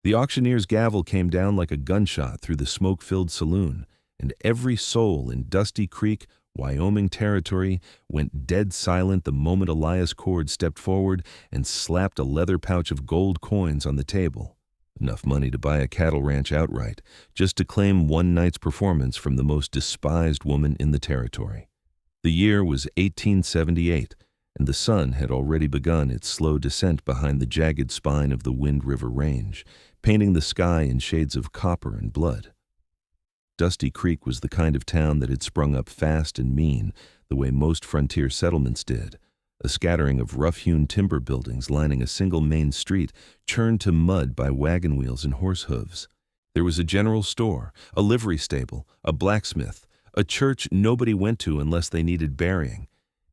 The auctioneer's gavel came down like a gunshot through the smoke-filled saloon, and every soul in Dusty Creek, Wyoming territory, went dead silent the moment Elias Cord stepped forward and slapped a leather pouch of gold coins on the table. Enough money to buy a cattle ranch outright, just to claim one night's performance from the most despised woman in the territory. The year was 1878, and the sun had already begun its slow descent behind the jagged spine of the Wind River Range, painting the sky in shades of copper and blood. Dusty Creek was the kind of town that had sprung up fast and mean, the way most frontier settlements did, a scattering of rough-hewn timber buildings lining a single main street, churned to mud by wagon wheels and horse hooves. There was a general store, a livery stable, a blacksmith, a church nobody went to unless they needed burying,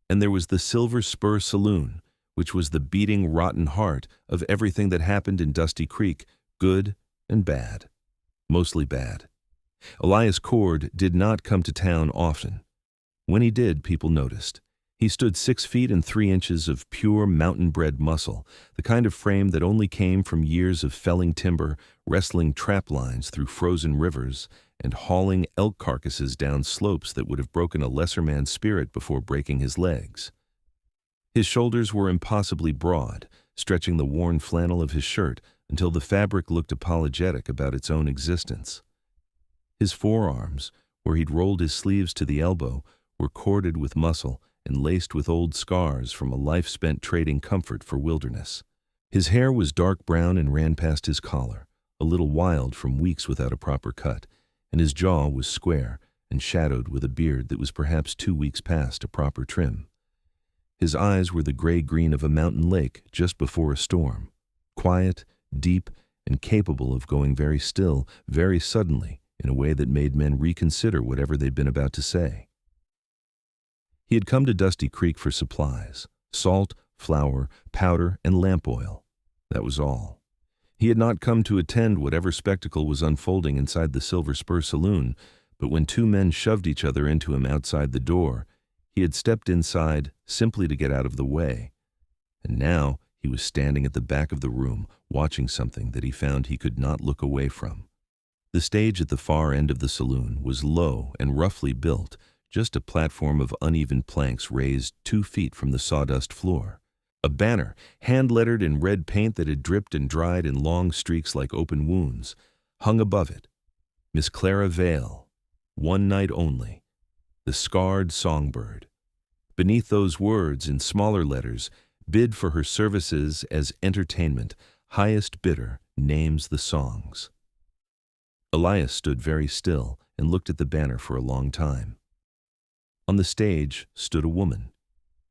and there was the Silver Spur Saloon, which was the beating, rotten heart of everything that happened in Dusty Creek, good and bad. Mostly bad. Elias Cord did not come to town often. When he did, people noticed. He stood 6 feet and 3 inches of pure mountain-bred muscle, the kind of frame that only came from years of felling timber, wrestling trap lines through frozen rivers, and hauling elk carcasses down slopes that would have broken a lesser man's spirit before breaking his legs. His shoulders were impossibly broad, stretching the worn flannel of his shirt until the fabric looked apologetic about its own existence. His forearms, where he'd rolled his sleeves to the elbow, were corded with muscle and laced with old scars from a life spent trading comfort for wilderness. His hair was dark brown and ran past his collar, a little wild from weeks without a proper cut, and his jaw was square and shadowed with a beard that was perhaps 2 weeks past a proper trim. His eyes were the gray-green of a mountain lake just before a storm, quiet, deep, and capable of going very still, very suddenly, in a way that made men reconsider whatever they'd been about to say. He had come to Dusty Creek for supplies, salt, flour, powder, and lamp oil. That was all. He had not come to attend whatever spectacle was unfolding inside the Silver Spur Saloon, but when 2 men shoved each other into him outside the door, he had stepped inside simply to get out of the way. And now he was standing at the back of the room, watching something that he found he could not look away from. The stage at the far end of the saloon was low and roughly built, just a platform of uneven planks raised 2 feet from the sawdust floor. A banner, hand-lettered in red paint that had dripped and dried in long streaks like open wounds, hung above it. Miss Clara Vale, one night only, the scarred songbird. Beneath those words, in smaller letters, bid for her services as entertainment, highest bidder names the songs. Elias stood very still and looked at the banner for a long time. On the stage stood a woman.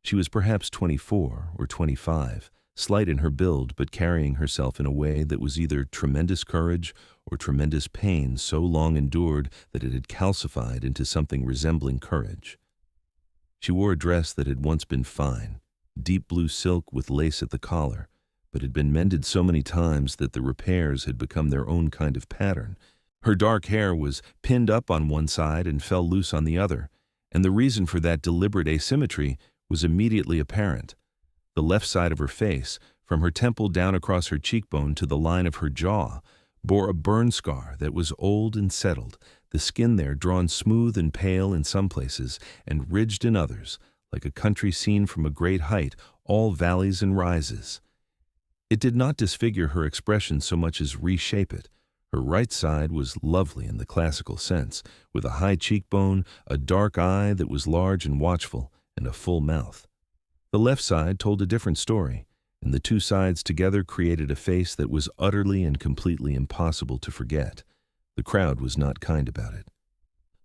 She was perhaps 24 or 25, slight in her build but carrying herself in a way that was either tremendous courage or tremendous pain so long endured that it had calcified into something resembling courage. She wore a dress that had once been fine, deep blue silk with lace at the collar, but had been mended so many times that the repairs had become their own kind of pattern. Her dark hair was pinned up on one side and fell loose on the other, and the reason for that deliberate asymmetry was immediately apparent. The left side of her face, from her temple down across her cheekbone to the line of her jaw, bore a burn scar that was old and settled, the skin there drawn smooth and pale in some places and ridged in others, like a country seen from a great height, all valleys and rises. It did not disfigure her expression so much as reshape it. Her right side was lovely in the classical sense, with a high cheekbone, a dark eye that was large and watchful, and a full mouth. The left side told a different story, and the 2 sides together created a face that was utterly and completely impossible to forget. The crowd was not kind about it.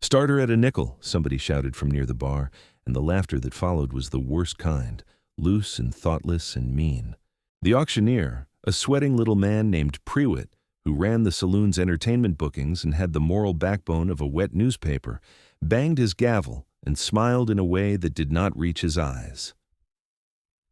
"Start her at a nickel," somebody shouted from near the bar, and the laughter that followed was the worst kind, loose and thoughtless and mean. The auctioneer, a sweating little man named Prewitt, who ran the saloon's entertainment bookings and had the moral backbone of a wet newspaper, banged his gavel and smiled in a way that did not reach his eyes.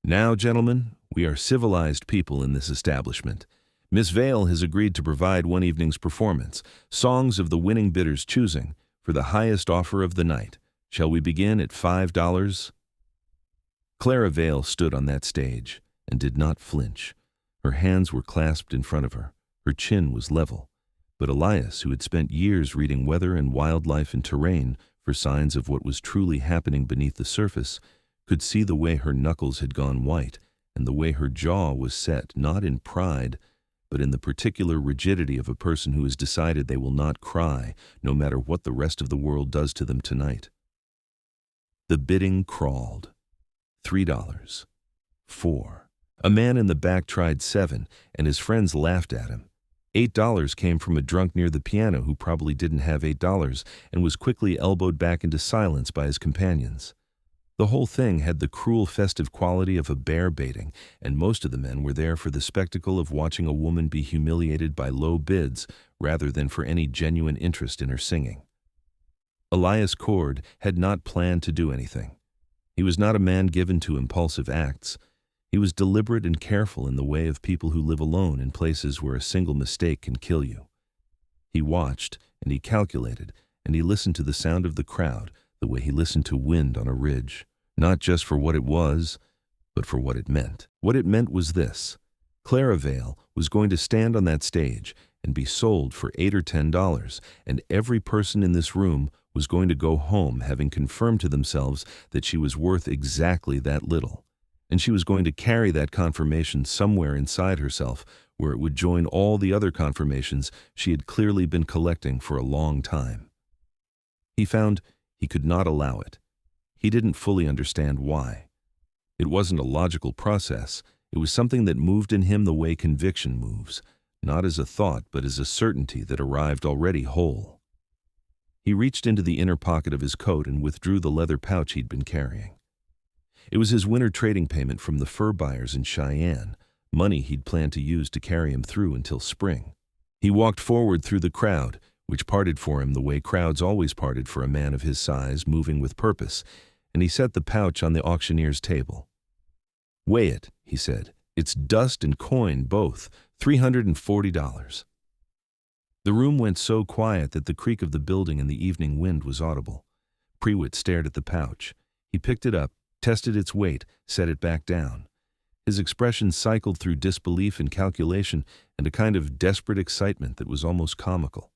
"Now, gentlemen, we are civilized people in this establishment. Miss Vale has agreed to provide one evening's performance, songs of the winning bidder's choosing, for the highest offer of the night. Shall we begin at $5? Clara Vale stood on that stage and did not flinch. Her hands were clasped in front of her, Her chin was level. But Elias, who had spent years reading weather and wildlife and terrain for signs of what was truly happening beneath the surface, could see the way her knuckles had gone white and the way her jaw was set, not in pride, but in the particular rigidity of a person who has decided they will not cry, no matter what the rest of the world does to them tonight. The bidding crawled. $3. $4. A man in the back tried $7, and his friends laughed at him. $8 came from a drunk near the piano who probably didn't have $8 and was quickly elbowed back into silence by his companions. The whole thing had the cruel festive quality of a bear baiting, and most of the men were there for the spectacle of watching a woman be humiliated by low bids rather than for any genuine interest in her singing. Elias Cord had not planned to do anything. He was not a man given to impulsive acts. He was deliberate and careful in the way of people who live alone in places where a single mistake can kill you. He watched, and he calculated, and he listened to the sound of the crowd the way he listened to wind on a ridge, not just for what it was, but for what it meant. What it meant was this: Clara Vale was going to stand on that stage and be sold for $8 or $10, and every person in this room was going to go home having confirmed to themselves that she was worth exactly that little. And she was going to carry that confirmation somewhere inside herself, where it would join all the other confirmations she had clearly been collecting for a long time. He found he could not allow it. He didn't fully understand why. It wasn't a logical process. It was something that moved in him the way conviction moves, not as a thought but as a certainty that arrived already whole. He reached into the inner pocket of his coat and withdrew the leather pouch he'd been carrying. It was his winter trading payment from the fur buyers in Cheyenne, money he'd planned to use to carry him through until spring. He walked forward through the crowd, which parted for him the way crowds always parted for a man of his size, moving with purpose, and he set the pouch on the auctioneer's table. "Weigh it," he said. "It's dust and coin both, $340. The room went so quiet that the creak of the building in the evening wind was audible. Prewitt stared at the pouch. He picked it up, tested its weight, set it back down. His expression cycled through disbelief and calculation and a kind of desperate excitement that was almost comical.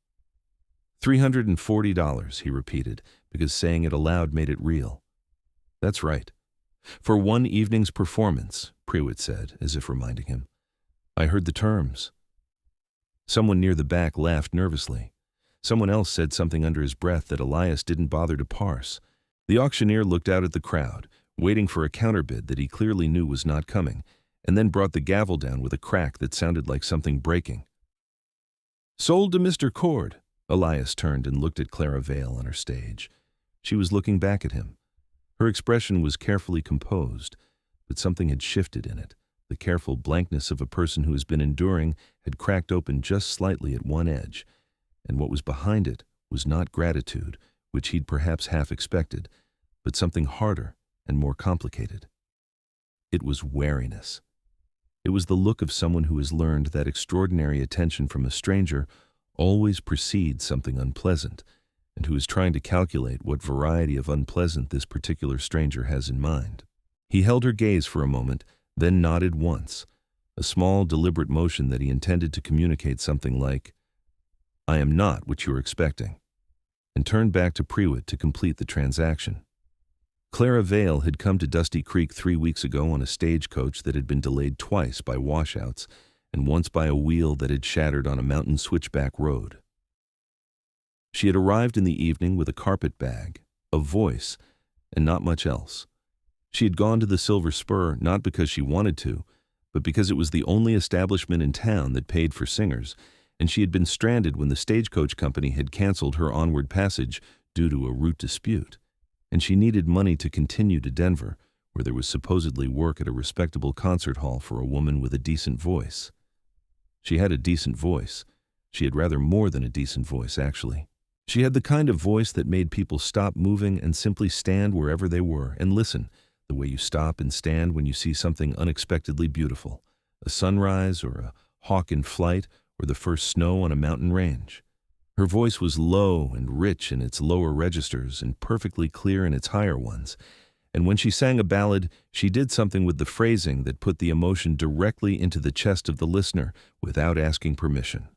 $340, he repeated, because saying it aloud made it real. "That's right. For one evening's performance," Prewitt said, as if reminding him. "I heard the terms." Someone near the back laughed nervously. Someone else said something under his breath that Elias didn't bother to parse. The auctioneer looked out at the crowd, waiting for a counterbid that he clearly knew was not coming, and then brought the gavel down with a crack that sounded like something breaking. "Sold to Mr. Cord." Elias turned and looked at Clara Vale on her stage. She was looking back at him. Her expression was carefully composed, but something had shifted in it. The careful blankness of a person who has been enduring had cracked open just slightly at one edge, and what was behind it was not gratitude, which he'd perhaps half expected, but something harder and more complicated. It was wariness. It was the look of someone who has learned that extraordinary attention from a stranger always precedes something unpleasant, and who is trying to calculate what variety of unpleasant this particular stranger has in mind. He held her gaze for a moment, then nodded once, a small, deliberate motion that he intended to communicate something like, "I am not what you are expecting," and turned back to Prewitt to complete the transaction. Clara Vale had come to Dusty Creek 3 weeks ago on a stagecoach that had been delayed twice by washouts and once by a wheel that had shattered on a mountain switchback road. She had arrived in the evening with a carpet bag, a voice, and not much else. She had gone to the Silver Spur not because she wanted to, but because it was the only establishment in town that paid for singers, and she had been stranded when the stagecoach company had canceled her onward passage due to a route dispute, and she needed money to continue to Denver, where there was supposedly work at a respectable concert hall for a woman with a decent voice. She had a decent voice. She had rather more than a decent voice, actually. She had the kind of voice that made people stop moving and simply stand wherever they were and listen, the way you stop and stand when you see something unexpectedly beautiful, a sunrise or a hawk in flight or the first snow on a mountain range. Her voice was low and rich in its lower registers and perfectly clear in its higher ones, and when she sang a ballad, she did something with the phrasing that put the emotion directly into the chest of the listener without asking permission.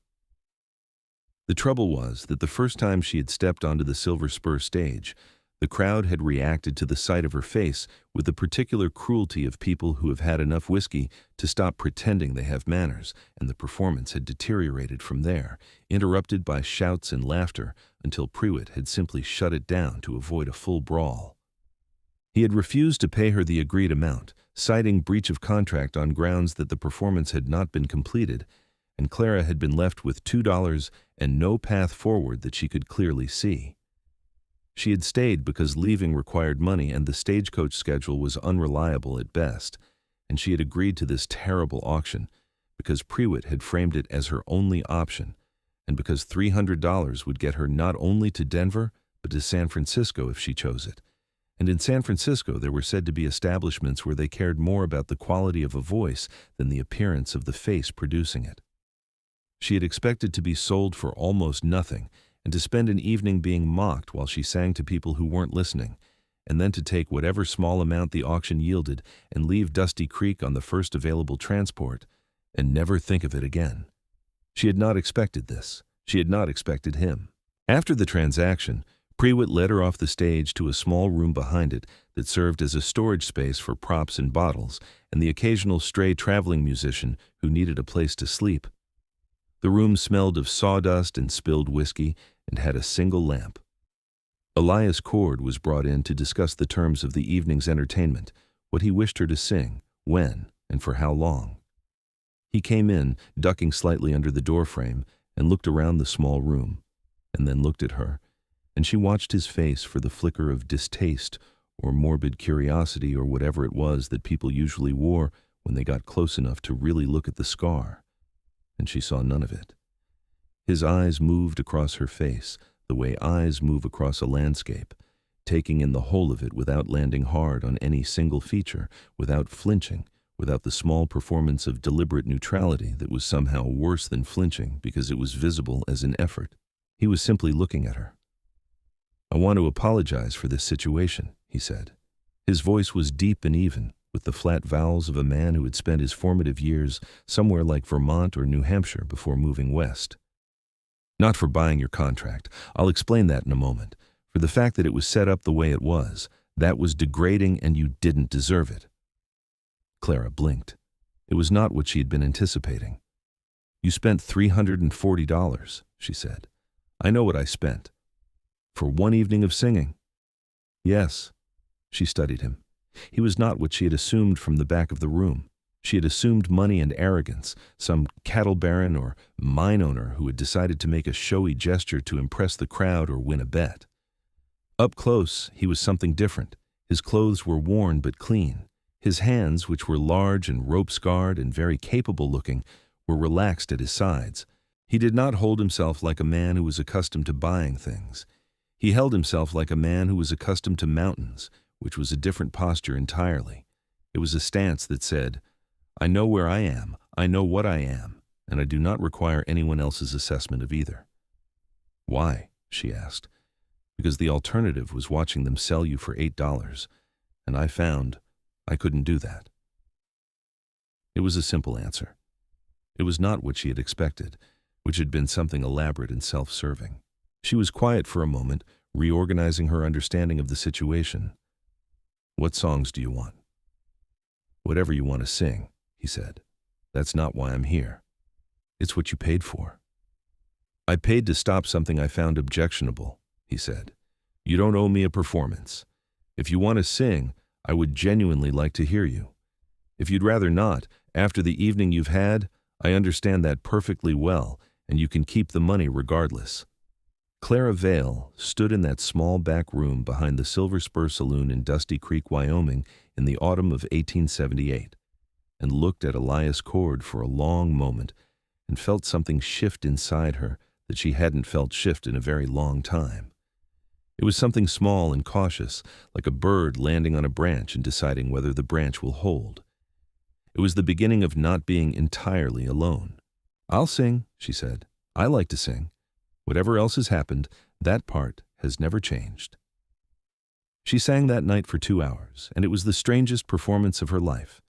The trouble was that the first time she had stepped onto the Silver Spur stage, the crowd had reacted to the sight of her face with the particular cruelty of people who have had enough whiskey to stop pretending they have manners, and the performance had deteriorated from there, interrupted by shouts and laughter until Prewitt had simply shut it down to avoid a full brawl. He had refused to pay her the agreed amount, citing breach of contract on grounds that the performance had not been completed, and Clara had been left with $2 and no path forward that she could clearly see. She had stayed because leaving required money and the stagecoach schedule was unreliable at best, and she had agreed to this terrible auction because Prewitt had framed it as her only option, and because $300 would get her not only to Denver, but to San Francisco if she chose it. And in San Francisco there were said to be establishments where they cared more about the quality of a voice than the appearance of the face producing it. She had expected to be sold for almost nothing, and to spend an evening being mocked while she sang to people who weren't listening, and then to take whatever small amount the auction yielded and leave Dusty Creek on the first available transport, and never think of it again. She had not expected this. She had not expected him. After the transaction, Prewitt led her off the stage to a small room behind it that served as a storage space for props and bottles, and the occasional stray traveling musician who needed a place to sleep. The room smelled of sawdust and spilled whiskey and had a single lamp. Elias Cord was brought in to discuss the terms of the evening's entertainment, what he wished her to sing, when, and for how long. He came in, ducking slightly under the doorframe, and looked around the small room, and then looked at her, and she watched his face for the flicker of distaste or morbid curiosity or whatever it was that people usually wore when they got close enough to really look at the scar. And she saw none of it. His eyes moved across her face, the way eyes move across a landscape, taking in the whole of it without landing hard on any single feature, without flinching, without the small performance of deliberate neutrality that was somehow worse than flinching because it was visible as an effort. He was simply looking at her. "I want to apologize for this situation," he said. His voice was deep and even, with the flat vowels of a man who had spent his formative years somewhere like Vermont or New Hampshire before moving west. "Not for buying your contract. I'll explain that in a moment. For the fact that it was set up the way it was, that was degrading and you didn't deserve it." Clara blinked. It was not what she had been anticipating. "You spent $340, she said. "I know what I spent." "For one evening of singing?" "Yes." She studied him. He was not what she had assumed from the back of the room. She had assumed money and arrogance, some cattle baron or mine owner who had decided to make a showy gesture to impress the crowd or win a bet. Up close, he was something different. His clothes were worn but clean. His hands, which were large and rope-scarred and very capable-looking, were relaxed at his sides. He did not hold himself like a man who was accustomed to buying things. He held himself like a man who was accustomed to mountains, which was a different posture entirely. It was a stance that said, "I know where I am, I know what I am, and I do not require anyone else's assessment of either." "Why?" she asked. "Because the alternative was watching them sell you for $8, and I found I couldn't do that." It was a simple answer. It was not what she had expected, which had been something elaborate and self-serving. She was quiet for a moment, reorganizing her understanding of the situation. "What songs do you want?" "Whatever you want to sing," he said. "That's not why I'm here." "It's what you paid for." "I paid to stop something I found objectionable," he said. "You don't owe me a performance. If you want to sing, I would genuinely like to hear you. If you'd rather not, after the evening you've had, I understand that perfectly well, and you can keep the money regardless." Clara Vale stood in that small back room behind the Silver Spur Saloon in Dusty Creek, Wyoming, in the autumn of 1878, and looked at Elias Cord for a long moment and felt something shift inside her that she hadn't felt shift in a very long time. It was something small and cautious, like a bird landing on a branch and deciding whether the branch will hold. It was the beginning of not being entirely alone. "I'll sing," she said. "I like to sing. Whatever else has happened, that part has never changed." She sang that night for 2 hours, and it was the strangest performance of her life.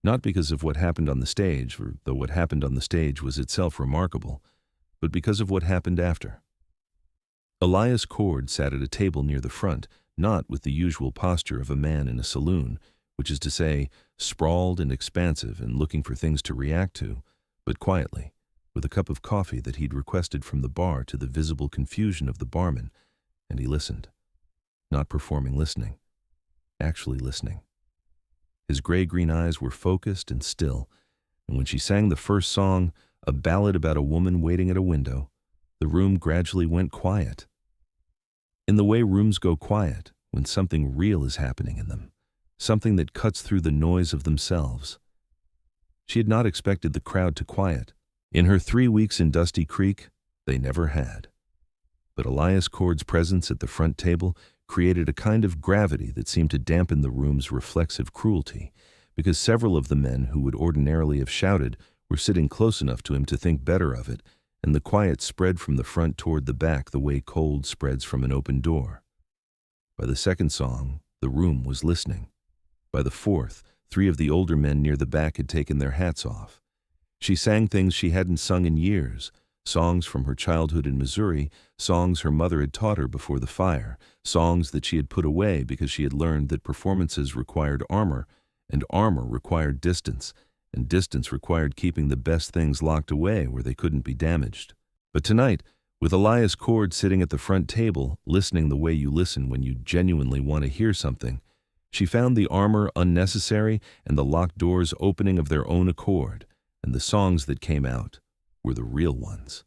Not because of what happened on the stage, though what happened on the stage was itself remarkable, but because of what happened after. Elias Cord sat at a table near the front, not with the usual posture of a man in a saloon, which is to say, sprawled and expansive and looking for things to react to, but quietly, with a cup of coffee that he'd requested from the bar to the visible confusion of the barman, and he listened. Not performing listening, actually listening. His gray-green eyes were focused and still, and when she sang the first song, a ballad about a woman waiting at a window, the room gradually went quiet. In the way rooms go quiet when something real is happening in them, something that cuts through the noise of themselves. She had not expected the crowd to quiet. In her 3 weeks in Dusty Creek, they never had. But Elias Cord's presence at the front table created a kind of gravity that seemed to dampen the room's reflexive cruelty, because several of the men who would ordinarily have shouted were sitting close enough to him to think better of it, and the quiet spread from the front toward the back the way cold spreads from an open door. By the second song, the room was listening. By the fourth, 3 of the older men near the back had taken their hats off. She sang things she hadn't sung in years, songs from her childhood in Missouri, songs her mother had taught her before the fire, songs that she had put away because she had learned that performances required armor, and armor required distance, and distance required keeping the best things locked away where they couldn't be damaged. But tonight, with Elias Cord sitting at the front table, listening the way you listen when you genuinely want to hear something, she found the armor unnecessary and the locked doors opening of their own accord, and the songs that came out were the real ones.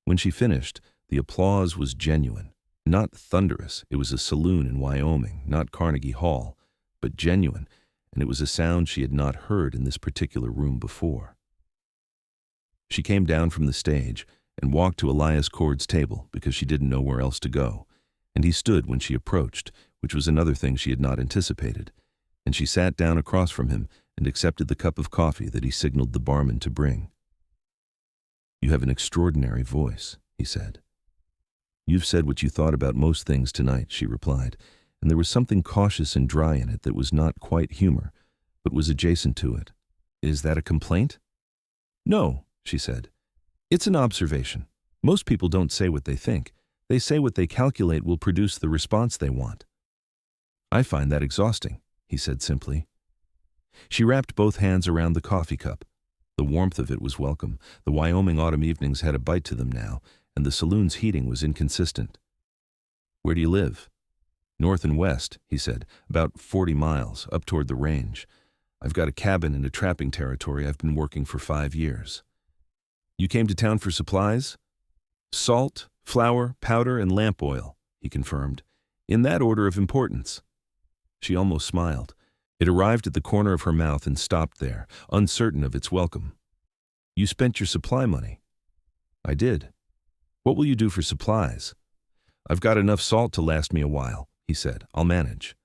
When she finished, the applause was genuine, not thunderous. It was a saloon in Wyoming, not Carnegie Hall, but genuine, and it was a sound she had not heard in this particular room before. She came down from the stage and walked to Elias Cord's table because she didn't know where else to go, and he stood when she approached, which was another thing she had not anticipated, and she sat down across from him and accepted the cup of coffee that he signaled the barman to bring. "You have an extraordinary voice," he said. "You've said what you thought about most things tonight," she replied, and there was something cautious and dry in it that was not quite humor, but was adjacent to it. "Is that a complaint?" "No," she said. "It's an observation. Most people don't say what they think. They say what they calculate will produce the response they want." "I find that exhausting," he said simply. She wrapped both hands around the coffee cup. The warmth of it was welcome. The Wyoming autumn evenings had a bite to them now, and the saloon's heating was inconsistent. "Where do you live?" "North and west," he said, "about 40 miles, up toward the range. I've got a cabin in a trapping territory I've been working for 5 years. "You came to town for supplies?" "Salt, flour, powder, and lamp oil," he confirmed, "in that order of importance." She almost smiled. It arrived at the corner of her mouth and stopped there, uncertain of its welcome. "You spent your supply money." "I did." "What will you do for supplies?" "I've got enough salt to last me a while," he said. "I'll manage."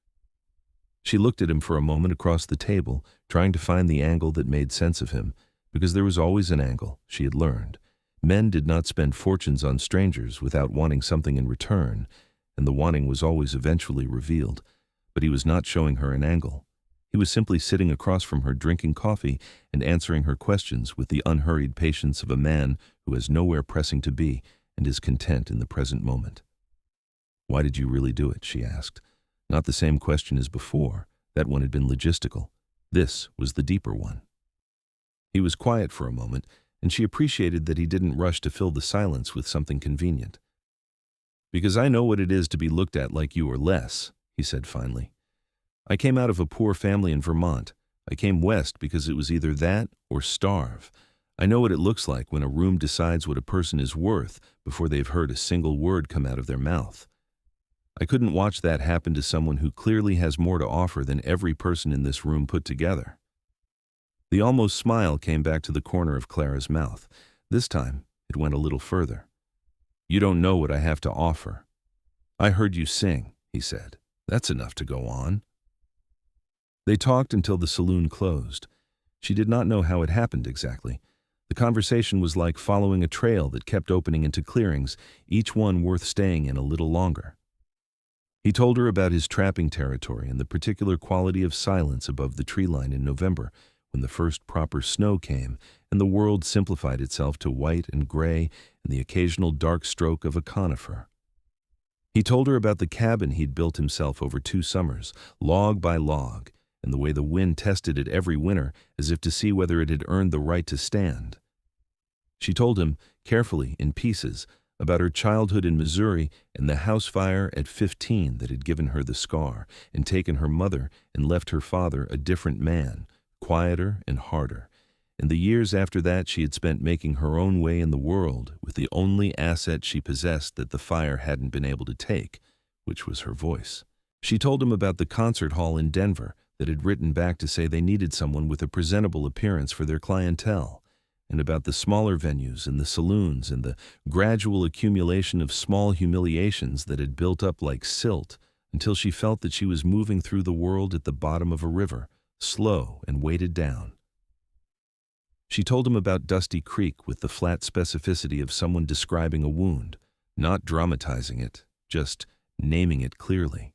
She looked at him for a moment across the table, trying to find the angle that made sense of him, because there was always an angle, she had learned. Men did not spend fortunes on strangers without wanting something in return, and the wanting was always eventually revealed, but he was not showing her an angle. He was simply sitting across from her drinking coffee and answering her questions with the unhurried patience of a man who has nowhere pressing to be and is content in the present moment. "Why did you really do it?" she asked. Not the same question as before. That one had been logistical. This was the deeper one. He was quiet for a moment, and she appreciated that he didn't rush to fill the silence with something convenient. "Because I know what it is to be looked at like you or less," he said finally. "I came out of a poor family in Vermont. I came west because it was either that or starve. I know what it looks like when a room decides what a person is worth before they've heard a single word come out of their mouth. I couldn't watch that happen to someone who clearly has more to offer than every person in this room put together." The almost smile came back to the corner of Clara's mouth. This time, it went a little further. "You don't know what I have to offer." "I heard you sing," he said. "That's enough to go on." They talked until the saloon closed. She did not know how it happened exactly. The conversation was like following a trail that kept opening into clearings, each one worth staying in a little longer. He told her about his trapping territory and the particular quality of silence above the tree line in November, when the first proper snow came and the world simplified itself to white and gray and the occasional dark stroke of a conifer. He told her about the cabin he'd built himself over 2 summers, log by log, and the way the wind tested it every winter as if to see whether it had earned the right to stand. She told him, carefully, in pieces, about her childhood in Missouri and the house fire at 15 that had given her the scar and taken her mother and left her father a different man, quieter and harder. And the years after that she had spent making her own way in the world with the only asset she possessed that the fire hadn't been able to take, which was her voice. She told him about the concert hall in Denver that had written back to say they needed someone with a presentable appearance for their clientele, and about the smaller venues and the saloons and the gradual accumulation of small humiliations that had built up like silt until she felt that she was moving through the world at the bottom of a river, slow and weighted down. She told him about Dusty Creek with the flat specificity of someone describing a wound, not dramatizing it, just naming it clearly,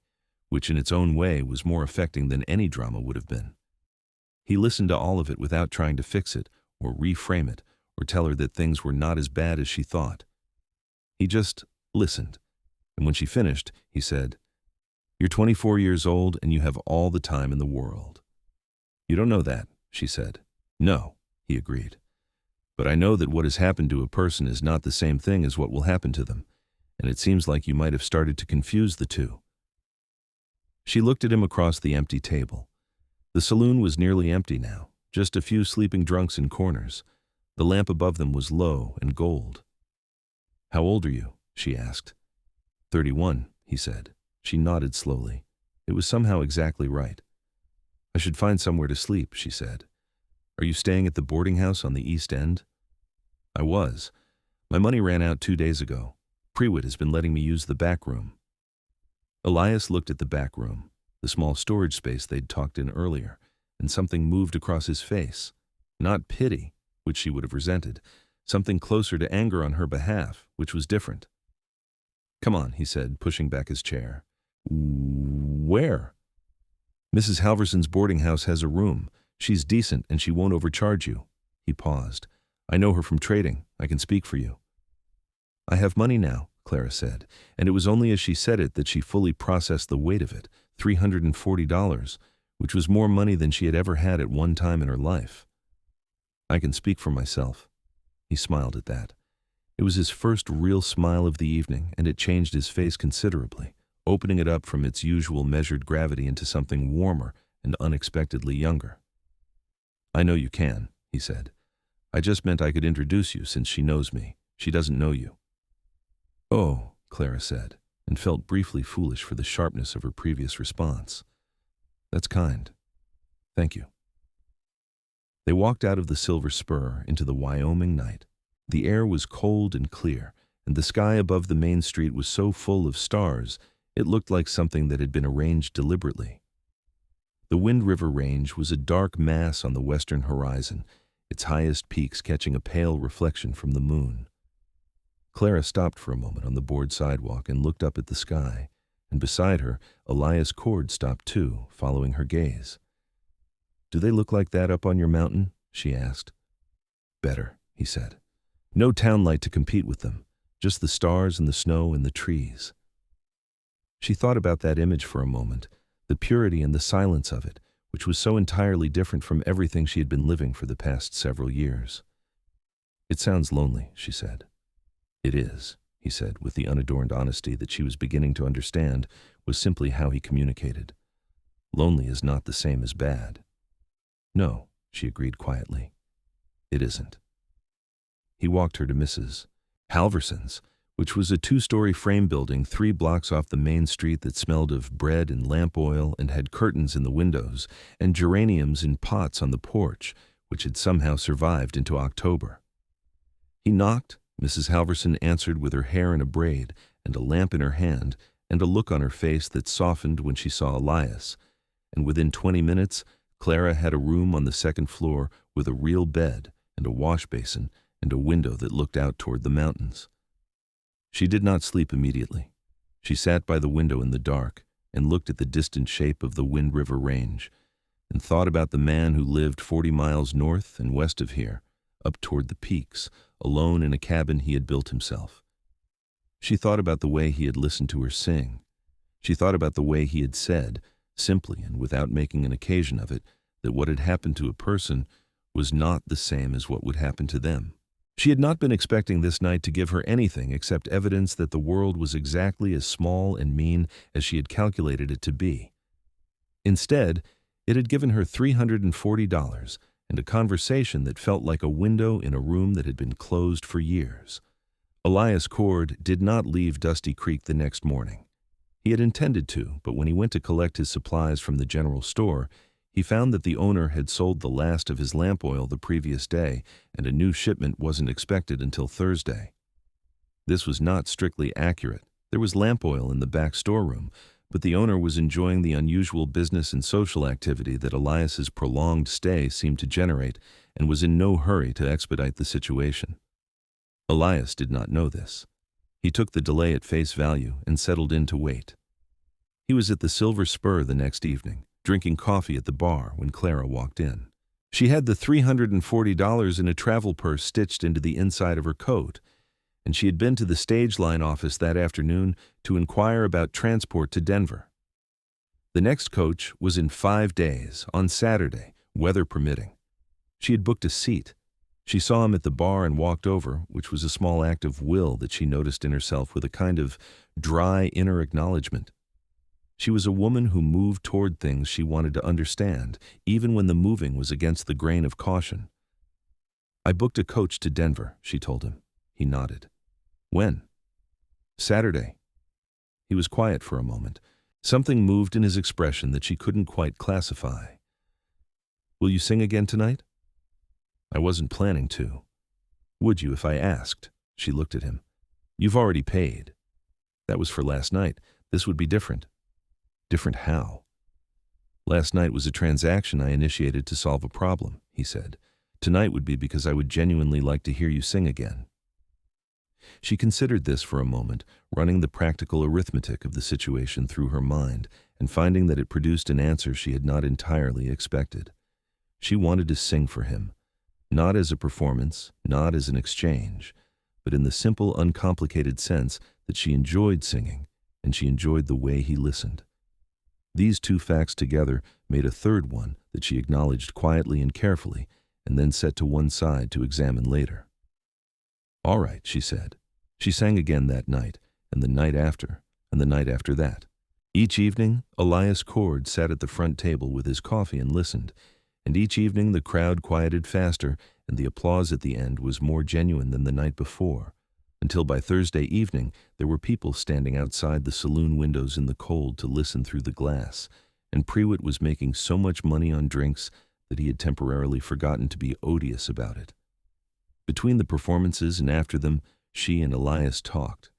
which in its own way was more affecting than any drama would have been. He listened to all of it without trying to fix it, or reframe it, or tell her that things were not as bad as she thought. He just listened, and when she finished, he said, "You're 24 years old and you have all the time in the world." "You don't know that," she said. "No," he agreed. "But I know that what has happened to a person is not the same thing as what will happen to them, and it seems like you might have started to confuse the two." She looked at him across the empty table. The saloon was nearly empty now, just a few sleeping drunks in corners. The lamp above them was low and gold. "How old are you?" she asked. 31, he said. She nodded slowly. It was somehow exactly right. "I should find somewhere to sleep," she said. "Are you staying at the boarding house on the East End?" "I was. My money ran out 2 days ago. Prewitt has been letting me use the back room." Elias looked at the back room, the small storage space they'd talked in earlier, and something moved across his face. Not pity, which she would have resented, something closer to anger on her behalf, which was different. "Come on," he said, pushing back his chair. "Where?" "Mrs. Halverson's boarding house has a room. She's decent and she won't overcharge you." He paused. "I know her from trading. I can speak for you." "I have money now," Clara said, and it was only as she said it that she fully processed the weight of it, $340, which was more money than she had ever had at one time in her life. "I can speak for myself." He smiled at that. It was his first real smile of the evening, and it changed his face considerably, opening it up from its usual measured gravity into something warmer and unexpectedly younger. "I know you can," he said. "I just meant I could introduce you since she knows me. She doesn't know you." "Oh," Clara said, and felt briefly foolish for the sharpness of her previous response. "That's kind. Thank you." They walked out of the Silver Spur into the Wyoming night. The air was cold and clear, and the sky above the main street was so full of stars it looked like something that had been arranged deliberately. The Wind River Range was a dark mass on the western horizon, its highest peaks catching a pale reflection from the moon. Clara stopped for a moment on the board sidewalk and looked up at the sky, and beside her, Elias Cord stopped too, following her gaze. "Do they look like that up on your mountain?" she asked. "Better," he said. "No town light to compete with them, just the stars and the snow and the trees." She thought about that image for a moment, the purity and the silence of it, which was so entirely different from everything she had been living for the past several years. "It sounds lonely," she said. "It is," he said, with the unadorned honesty that she was beginning to understand was simply how he communicated. "Lonely is not the same as bad." "No," she agreed quietly. "It isn't." He walked her to Mrs. Halverson's, which was a 2-story frame building 3 blocks off the main street that smelled of bread and lamp oil and had curtains in the windows and geraniums in pots on the porch, which had somehow survived into October. He knocked. Mrs. Halverson answered with her hair in a braid and a lamp in her hand and a look on her face that softened when she saw Elias, and within 20 minutes Clara had a room on the 2nd floor with a real bed and a wash basin and a window that looked out toward the mountains. She did not sleep immediately. She sat by the window in the dark and looked at the distant shape of the Wind River Range and thought about the man who lived 40 miles north and west of here, up toward the peaks, alone in a cabin he had built himself. She thought about the way he had listened to her sing. She thought about the way he had said, simply and without making an occasion of it, that what had happened to a person was not the same as what would happen to them. She had not been expecting this night to give her anything except evidence that the world was exactly as small and mean as she had calculated it to be. Instead, it had given her $340 and a conversation that felt like a window in a room that had been closed for years. Elias Cord did not leave Dusty Creek the next morning. He had intended to, but when he went to collect his supplies from the general store, he found that the owner had sold the last of his lamp oil the previous day, and a new shipment wasn't expected until Thursday. This was not strictly accurate. There was lamp oil in the back storeroom, but the owner was enjoying the unusual business and social activity that Elias's prolonged stay seemed to generate and was in no hurry to expedite the situation. Elias did not know this. He took the delay at face value and settled in to wait. He was at the Silver Spur the next evening, drinking coffee at the bar when Clara walked in. She had the $340 in a travel purse stitched into the inside of her coat, and she had been to the stage line office that afternoon to inquire about transport to Denver. The next coach was in 5 days, on Saturday, weather permitting. She had booked a seat. She saw him at the bar and walked over, which was a small act of will that she noticed in herself with a kind of dry inner acknowledgement. She was a woman who moved toward things she wanted to understand, even when the moving was against the grain of caution. "I booked a coach to Denver," she told him. He nodded. "When?" "Saturday." He was quiet for a moment. Something moved in his expression that she couldn't quite classify. "Will you sing again tonight?" "I wasn't planning to." "Would you if I asked?" She looked at him. "You've already paid." "That was for last night. This would be different." "Different how?" "Last night was a transaction I initiated to solve a problem," he said. "Tonight would be because I would genuinely like to hear you sing again." She considered this for a moment, running the practical arithmetic of the situation through her mind and finding that it produced an answer she had not entirely expected. She wanted to sing for him, not as a performance, not as an exchange, but in the simple, uncomplicated sense that she enjoyed singing, and she enjoyed the way he listened. These two facts together made a third one that she acknowledged quietly and carefully, and then set to one side to examine later. "All right," she said. She sang again that night, and the night after, and the night after that. Each evening, Elias Cord sat at the front table with his coffee and listened, and each evening the crowd quieted faster, and the applause at the end was more genuine than the night before, until by Thursday evening there were people standing outside the saloon windows in the cold to listen through the glass, and Prewitt was making so much money on drinks that he had temporarily forgotten to be odious about it. Between the performances and after them, she and Elias talked.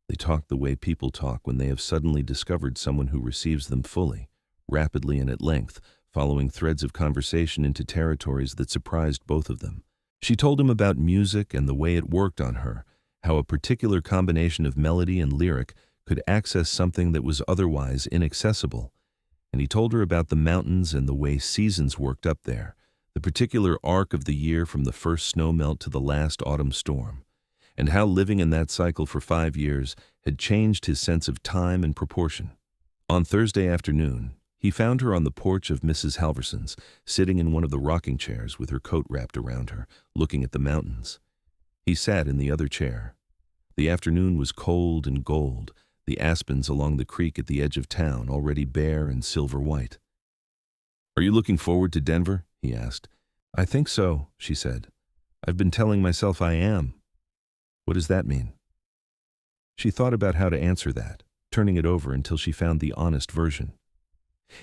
They talked the way people talk when they have suddenly discovered someone who receives them fully, rapidly and at length, following threads of conversation into territories that surprised both of them. She told him about music and the way it worked on her, how a particular combination of melody and lyric could access something that was otherwise inaccessible, and he told her about the mountains and the way seasons worked up there, the particular arc of the year from the first snowmelt to the last autumn storm, and how living in that cycle for 5 years had changed his sense of time and proportion. On Thursday afternoon, he found her on the porch of Mrs. Halverson's, sitting in one of the rocking chairs with her coat wrapped around her, looking at the mountains. He sat in the other chair. The afternoon was cold and gold, the aspens along the creek at the edge of town already bare and silver white. "Are you looking forward to Denver?" he asked. "I think so," she said. "I've been telling myself I am." "What does that mean?" She thought about how to answer that, turning it over until she found the honest version.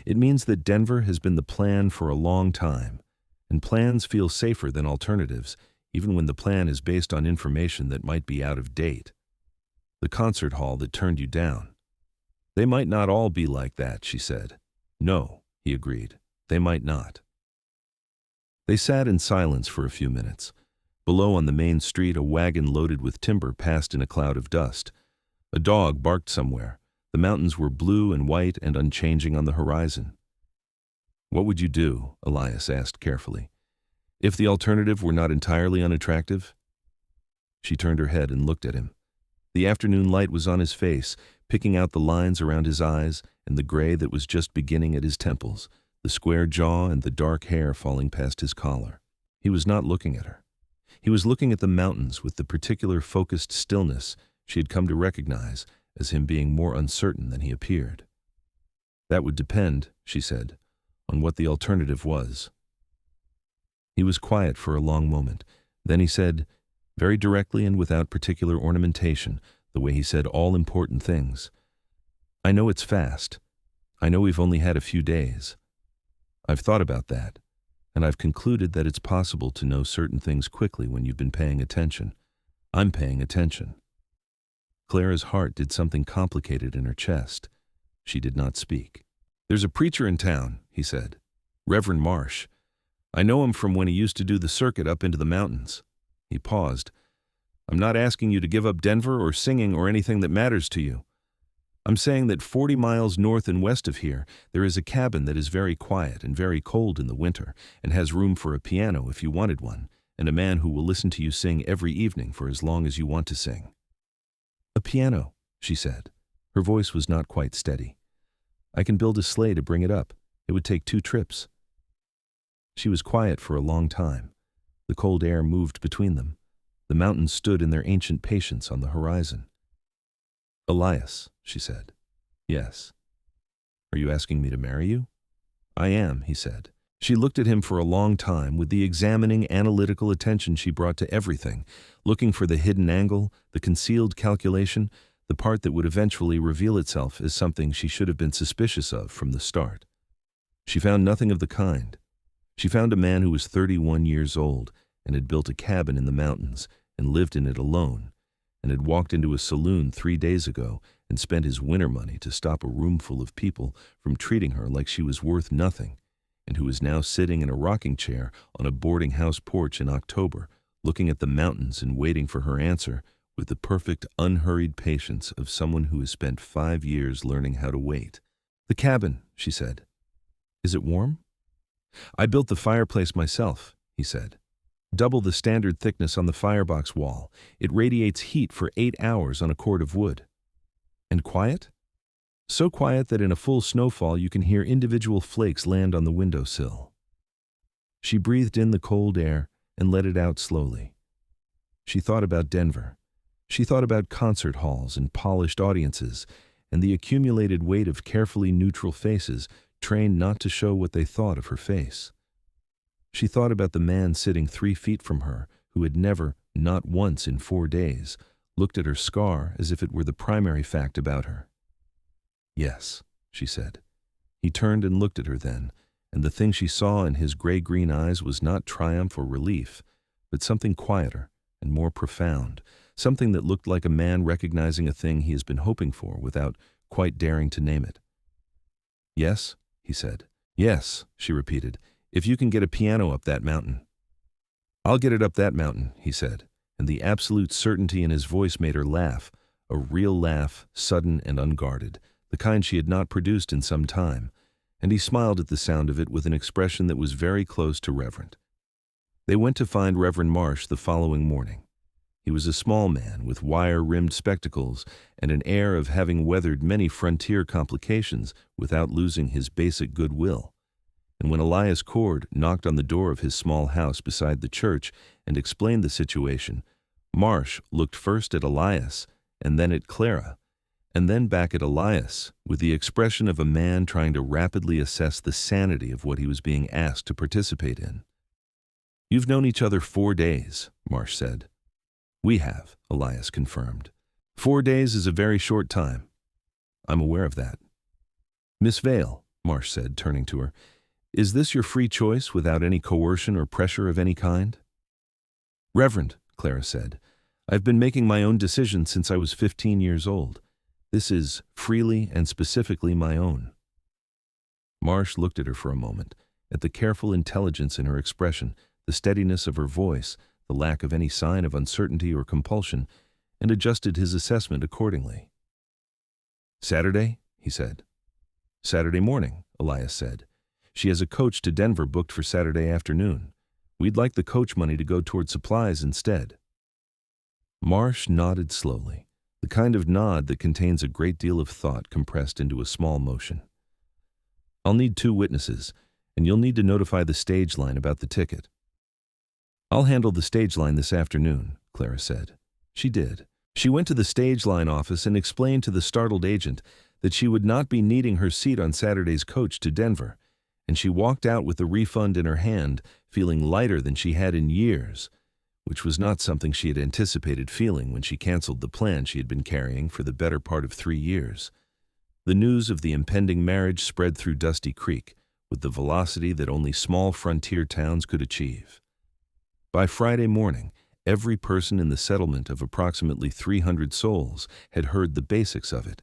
"It means that Denver has been the plan for a long time, and plans feel safer than alternatives, even when the plan is based on information that might be out of date. The concert hall that turned you down. They might not all be like that," she said. "No," he agreed. "They might not." They sat in silence for a few minutes. Below on the main street, a wagon loaded with timber passed in a cloud of dust. A dog barked somewhere. The mountains were blue and white and unchanging on the horizon. "What would you do?" Elias asked carefully. "If the alternative were not entirely unattractive?" She turned her head and looked at him. The afternoon light was on his face, picking out the lines around his eyes and the gray that was just beginning at his temples, the square jaw and the dark hair falling past his collar. He was not looking at her. He was looking at the mountains with the particular focused stillness she had come to recognize as him being more uncertain than he appeared. "That would depend," she said, "on what the alternative was." He was quiet for a long moment. Then he said, very directly and without particular ornamentation, the way he said all important things, "I know it's fast. I know we've only had a few days. I've thought about that, and I've concluded that it's possible to know certain things quickly when you've been paying attention. I'm paying attention." Clara's heart did something complicated in her chest. She did not speak. "There's a preacher in town," he said. "Reverend Marsh. I know him from when he used to do the circuit up into the mountains." He paused. "I'm not asking you to give up Denver or singing or anything that matters to you. I'm saying that 40 miles north and west of here, there is a cabin that is very quiet and very cold in the winter and has room for a piano if you wanted one, and a man who will listen to you sing every evening for as long as you want to sing." "A piano," she said. Her voice was not quite steady. "I can build a sleigh to bring it up. It would take 2 trips. She was quiet for a long time. The cold air moved between them. The mountains stood in their ancient patience on the horizon. "Elias," she said. "Yes." "Are you asking me to marry you?" "I am," he said. She looked at him for a long time with the examining, analytical attention she brought to everything, looking for the hidden angle, the concealed calculation, the part that would eventually reveal itself as something she should have been suspicious of from the start. She found nothing of the kind. She found a man who was 31 years old and had built a cabin in the mountains and lived in it alone, and had walked into a saloon 3 days ago and spent his winter money to stop a room full of people from treating her like she was worth nothing, and who was now sitting in a rocking chair on a boarding house porch in October, looking at the mountains and waiting for her answer with the perfect, unhurried patience of someone who has spent 5 years learning how to wait. "The cabin," she said. "Is it warm?" "I built the fireplace myself," he said. "Double the standard thickness on the firebox wall. It radiates heat for 8 hours on a cord of wood." "And quiet?" "So quiet that in a full snowfall you can hear individual flakes land on the windowsill." She breathed in the cold air and let it out slowly. She thought about Denver. She thought about concert halls and polished audiences and the accumulated weight of carefully neutral faces trained not to show what they thought of her face. She thought about the man sitting 3 feet from her who had never, not once in 4 days, looked at her scar as if it were the primary fact about her. "Yes," she said. He turned and looked at her then, and the thing she saw in his gray-green eyes was not triumph or relief, but something quieter and more profound, something that looked like a man recognizing a thing he has been hoping for without quite daring to name it. "Yes," he said. "Yes," she repeated, "if you can get a piano up that mountain." "I'll get it up that mountain," he said, and the absolute certainty in his voice made her laugh, a real laugh, sudden and unguarded, the kind she had not produced in some time, and he smiled at the sound of it with an expression that was very close to reverent. They went to find Reverend Marsh the following morning. He was a small man with wire-rimmed spectacles and an air of having weathered many frontier complications without losing his basic goodwill. And when Elias Cord knocked on the door of his small house beside the church and explained the situation, Marsh looked first at Elias and then at Clara, and then back at Elias with the expression of a man trying to rapidly assess the sanity of what he was being asked to participate in. "You've known each other 4 days," Marsh said. "We have," Elias confirmed. 4 days is a very short time." "I'm aware of that." "Miss Vale," Marsh said, turning to her, "is this your free choice without any coercion or pressure of any kind?" "Reverend," Clara said, "I've been making my own decisions since I was 15 years old. This is freely and specifically my own." Marsh looked at her for a moment, at the careful intelligence in her expression, the steadiness of her voice, the lack of any sign of uncertainty or compulsion, and adjusted his assessment accordingly. Saturday, he said. Saturday morning, Elias said. She has a coach to Denver booked for Saturday afternoon. We'd like the coach money to go toward supplies instead. Marsh nodded slowly, the kind of nod that contains a great deal of thought compressed into a small motion. I'll need 2 witnesses, and you'll need to notify the stage line about the ticket. I'll handle the stage line this afternoon, Clara said. She did. She went to the stage line office and explained to the startled agent that she would not be needing her seat on Saturday's coach to Denver, and she walked out with the refund in her hand, feeling lighter than she had in years, which was not something she had anticipated feeling when she canceled the plan she had been carrying for the better part of 3 years. The news of the impending marriage spread through Dusty Creek with the velocity that only small frontier towns could achieve. By Friday morning, every person in the settlement of approximately 300 souls had heard the basics of it,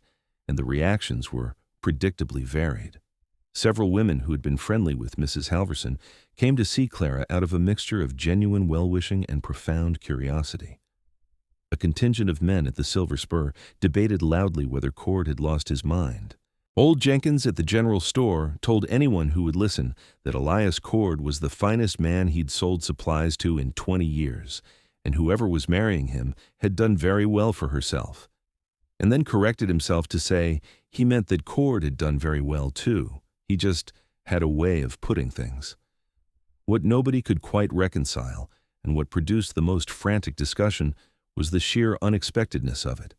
and the reactions were predictably varied. Several women who had been friendly with Mrs. Halverson came to see Clara out of a mixture of genuine well-wishing and profound curiosity. A contingent of men at the Silver Spur debated loudly whether Cord had lost his mind. Old Jenkins at the general store told anyone who would listen that Elias Cord was the finest man he'd sold supplies to in 20 years, and whoever was marrying him had done very well for herself, and then corrected himself to say he meant that Cord had done very well too. He just had a way of putting things. What nobody could quite reconcile, and what produced the most frantic discussion, was the sheer unexpectedness of it.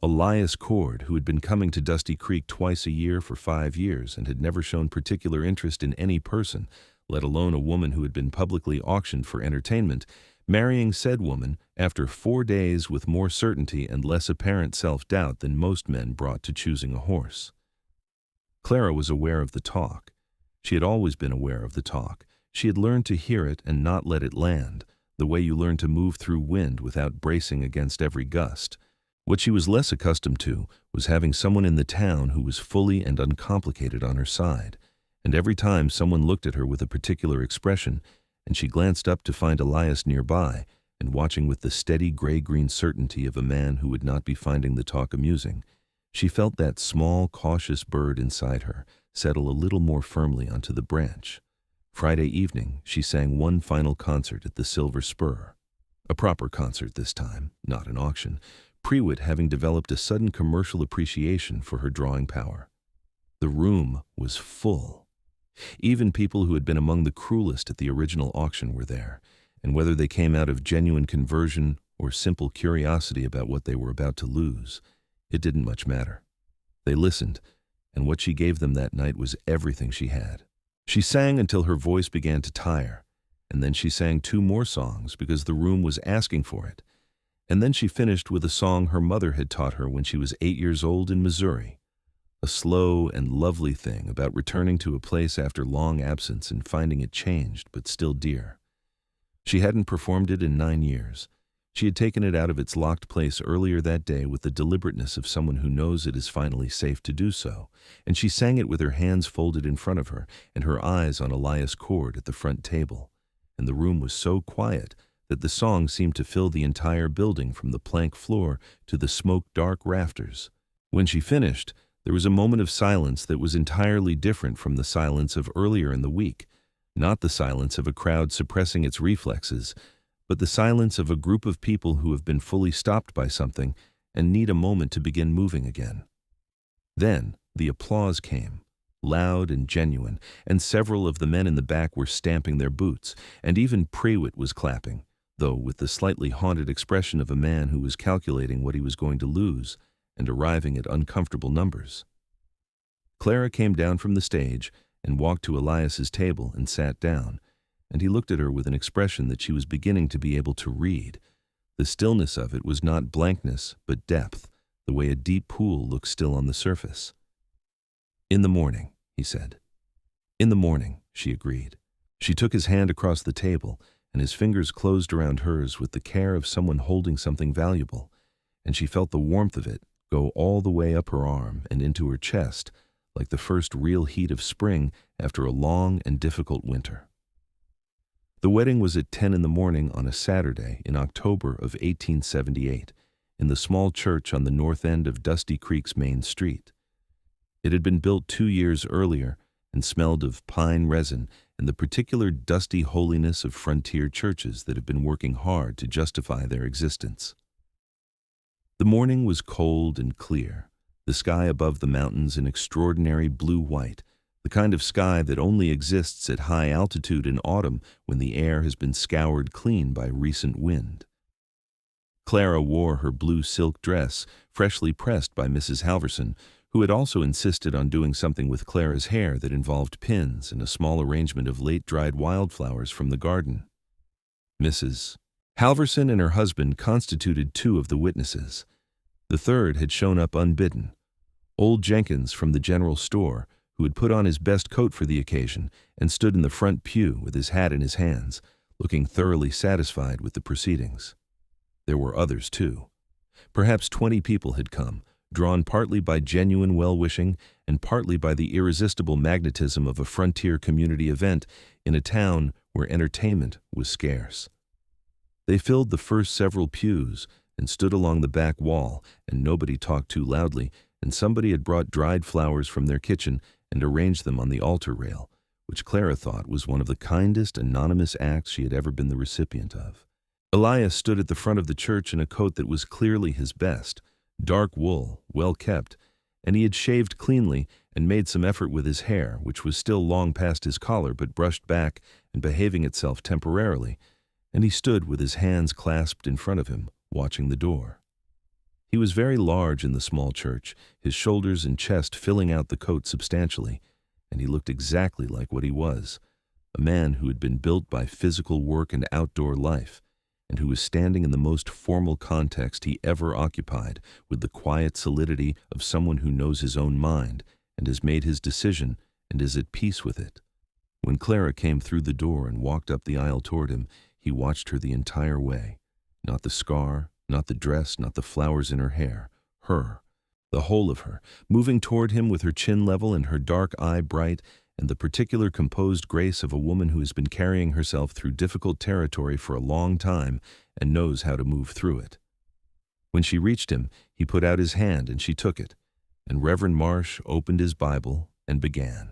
Elias Cord, who had been coming to Dusty Creek twice a year for 5 years and had never shown particular interest in any person, let alone a woman who had been publicly auctioned for entertainment, marrying said woman after 4 days with more certainty and less apparent self-doubt than most men brought to choosing a horse. Clara was aware of the talk. She had always been aware of the talk. She had learned to hear it and not let it land, the way you learn to move through wind without bracing against every gust. What she was less accustomed to was having someone in the town who was fully and uncomplicated on her side, and every time someone looked at her with a particular expression, and she glanced up to find Elias nearby and watching with the steady gray-green certainty of a man who would not be finding the talk amusing, she felt that small, cautious bird inside her settle a little more firmly onto the branch. Friday evening, she sang one final concert at the Silver Spur. A proper concert this time, not an auction, Prewitt having developed a sudden commercial appreciation for her drawing power. The room was full. Even people who had been among the cruelest at the original auction were there, and whether they came out of genuine conversion or simple curiosity about what they were about to lose, it didn't much matter. They listened, and what she gave them that night was everything she had. She sang until her voice began to tire, and then she sang 2 more songs because the room was asking for it. And then she finished with a song her mother had taught her when she was 8 years old in Missouri, a slow and lovely thing about returning to a place after long absence and finding it changed but still dear. She hadn't performed it in 9 years. She had taken it out of its locked place earlier that day with the deliberateness of someone who knows it is finally safe to do so, and she sang it with her hands folded in front of her and her eyes on Elias Cord at the front table, and the room was so quiet that the song seemed to fill the entire building from the plank floor to the smoke-dark rafters. When she finished, there was a moment of silence that was entirely different from the silence of earlier in the week, not the silence of a crowd suppressing its reflexes, but the silence of a group of people who have been fully stopped by something and need a moment to begin moving again. Then the applause came, loud and genuine, and several of the men in the back were stamping their boots, and even Prewitt was clapping, though with the slightly haunted expression of a man who was calculating what he was going to lose and arriving at uncomfortable numbers. Clara came down from the stage and walked to Elias's table and sat down, and he looked at her with an expression that she was beginning to be able to read. The stillness of it was not blankness, but depth, the way a deep pool looks still on the surface. "In the morning," he said. "In the morning," she agreed. She took his hand across the table, and his fingers closed around hers with the care of someone holding something valuable, and she felt the warmth of it go all the way up her arm and into her chest, like the first real heat of spring after a long and difficult winter. The wedding was at 10 in the morning on a Saturday in October of 1878, in the small church on the north end of Dusty Creek's main street. It had been built 2 years earlier and smelled of pine resin and the particular dusty holiness of frontier churches that have been working hard to justify their existence. The morning was cold and clear, the sky above the mountains an extraordinary blue-white, the kind of sky that only exists at high altitude in autumn when the air has been scoured clean by recent wind. Clara wore her blue silk dress, freshly pressed by Mrs. Halverson, who had also insisted on doing something with Clara's hair that involved pins and a small arrangement of late-dried wildflowers from the garden. Mrs. Halverson and her husband constituted two of the witnesses. The third had shown up unbidden. Old Jenkins from the general store, who had put on his best coat for the occasion and stood in the front pew with his hat in his hands, looking thoroughly satisfied with the proceedings. There were others, too. Perhaps 20 people had come, drawn partly by genuine well-wishing and partly by the irresistible magnetism of a frontier community event in a town where entertainment was scarce. They filled the first several pews and stood along the back wall, and nobody talked too loudly, and somebody had brought dried flowers from their kitchen and arranged them on the altar rail, which Clara thought was one of the kindest anonymous acts she had ever been the recipient of. Elias stood at the front of the church in a coat that was clearly his best, dark wool, well kept, and he had shaved cleanly and made some effort with his hair, which was still long past his collar but brushed back and behaving itself temporarily, and he stood with his hands clasped in front of him, watching the door. He was very large in the small church, his shoulders and chest filling out the coat substantially, and he looked exactly like what he was, a man who had been built by physical work and outdoor life, and who was standing in the most formal context he ever occupied with the quiet solidity of someone who knows his own mind and has made his decision and is at peace with it. When Clara came through the door and walked up the aisle toward him, he watched her the entire way. Not the scar, not the dress, not the flowers in her hair. Her, the whole of her, moving toward him with her chin level and her dark eye bright, and the particular composed grace of a woman who has been carrying herself through difficult territory for a long time and knows how to move through it. When she reached him, he put out his hand and she took it, and Reverend Marsh opened his Bible and began.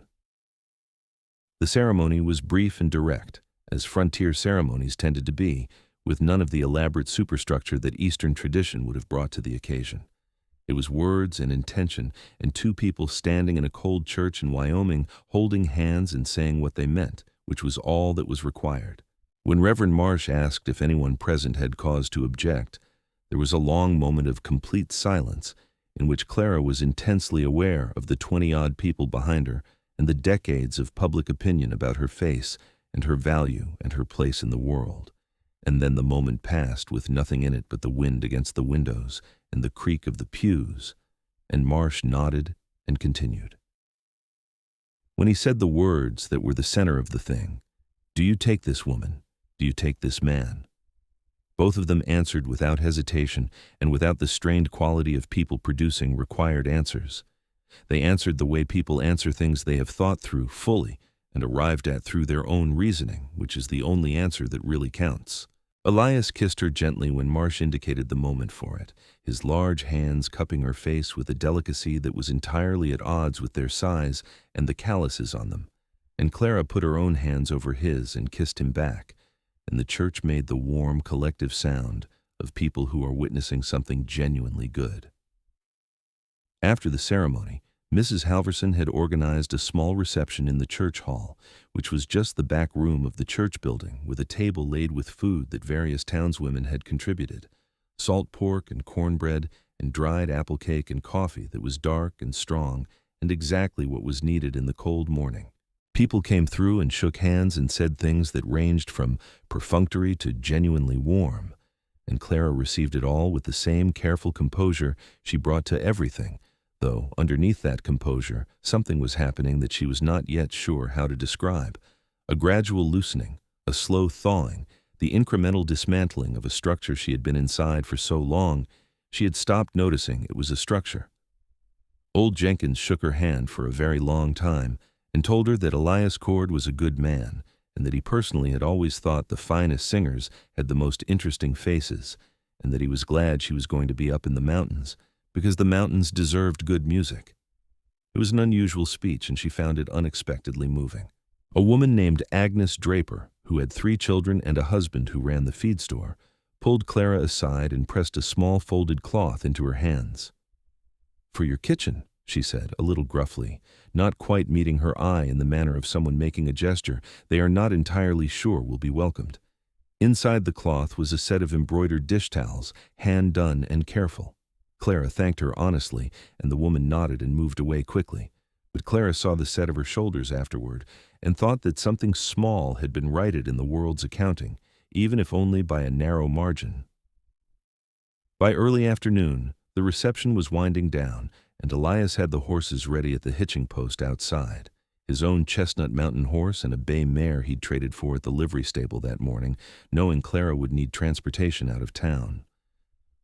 The ceremony was brief and direct, as frontier ceremonies tended to be, with none of the elaborate superstructure that Eastern tradition would have brought to the occasion. It was words and intention, and two people standing in a cold church in Wyoming holding hands and saying what they meant, which was all that was required. When Reverend Marsh asked if anyone present had cause to object, there was a long moment of complete silence in which Clara was intensely aware of the 20-odd people behind her and the decades of public opinion about her face and her value and her place in the world. And then the moment passed with nothing in it but the wind against the windows and the creak of the pews, and Marsh nodded and continued. When he said the words that were the center of the thing, "Do you take this woman? Do you take this man?" Both of them answered without hesitation and without the strained quality of people producing required answers. They answered the way people answer things they have thought through fully and arrived at through their own reasoning, which is the only answer that really counts. Elias kissed her gently when Marsh indicated the moment for it, his large hands cupping her face with a delicacy that was entirely at odds with their size and the calluses on them, and Clara put her own hands over his and kissed him back, and the church made the warm, collective sound of people who are witnessing something genuinely good. After the ceremony, Mrs. Halverson had organized a small reception in the church hall, which was just the back room of the church building, with a table laid with food that various townswomen had contributed, salt pork and cornbread and dried apple cake and coffee that was dark and strong and exactly what was needed in the cold morning. People came through and shook hands and said things that ranged from perfunctory to genuinely warm, and Clara received it all with the same careful composure she brought to everything, though underneath that composure something was happening that she was not yet sure how to describe, a gradual loosening, a slow thawing, the incremental dismantling of a structure she had been inside for so long she had stopped noticing it was a structure. Old Jenkins shook her hand for a very long time and told her that Elias Cord was a good man and that he personally had always thought the finest singers had the most interesting faces, and that he was glad she was going to be up in the mountains, because the mountains deserved good music. It was an unusual speech, and she found it unexpectedly moving. A woman named Agnes Draper, who had 3 children and a husband who ran the feed store, pulled Clara aside and pressed a small folded cloth into her hands. "For your kitchen," she said, a little gruffly, not quite meeting her eye in the manner of someone making a gesture they are not entirely sure will be welcomed. Inside the cloth was a set of embroidered dish towels, hand-done and careful. Clara thanked her honestly, and the woman nodded and moved away quickly. But Clara saw the set of her shoulders afterward and thought that something small had been righted in the world's accounting, even if only by a narrow margin. By early afternoon, the reception was winding down, and Elias had the horses ready at the hitching post outside. His own chestnut mountain horse and a bay mare he'd traded for at the livery stable that morning, knowing Clara would need transportation out of town.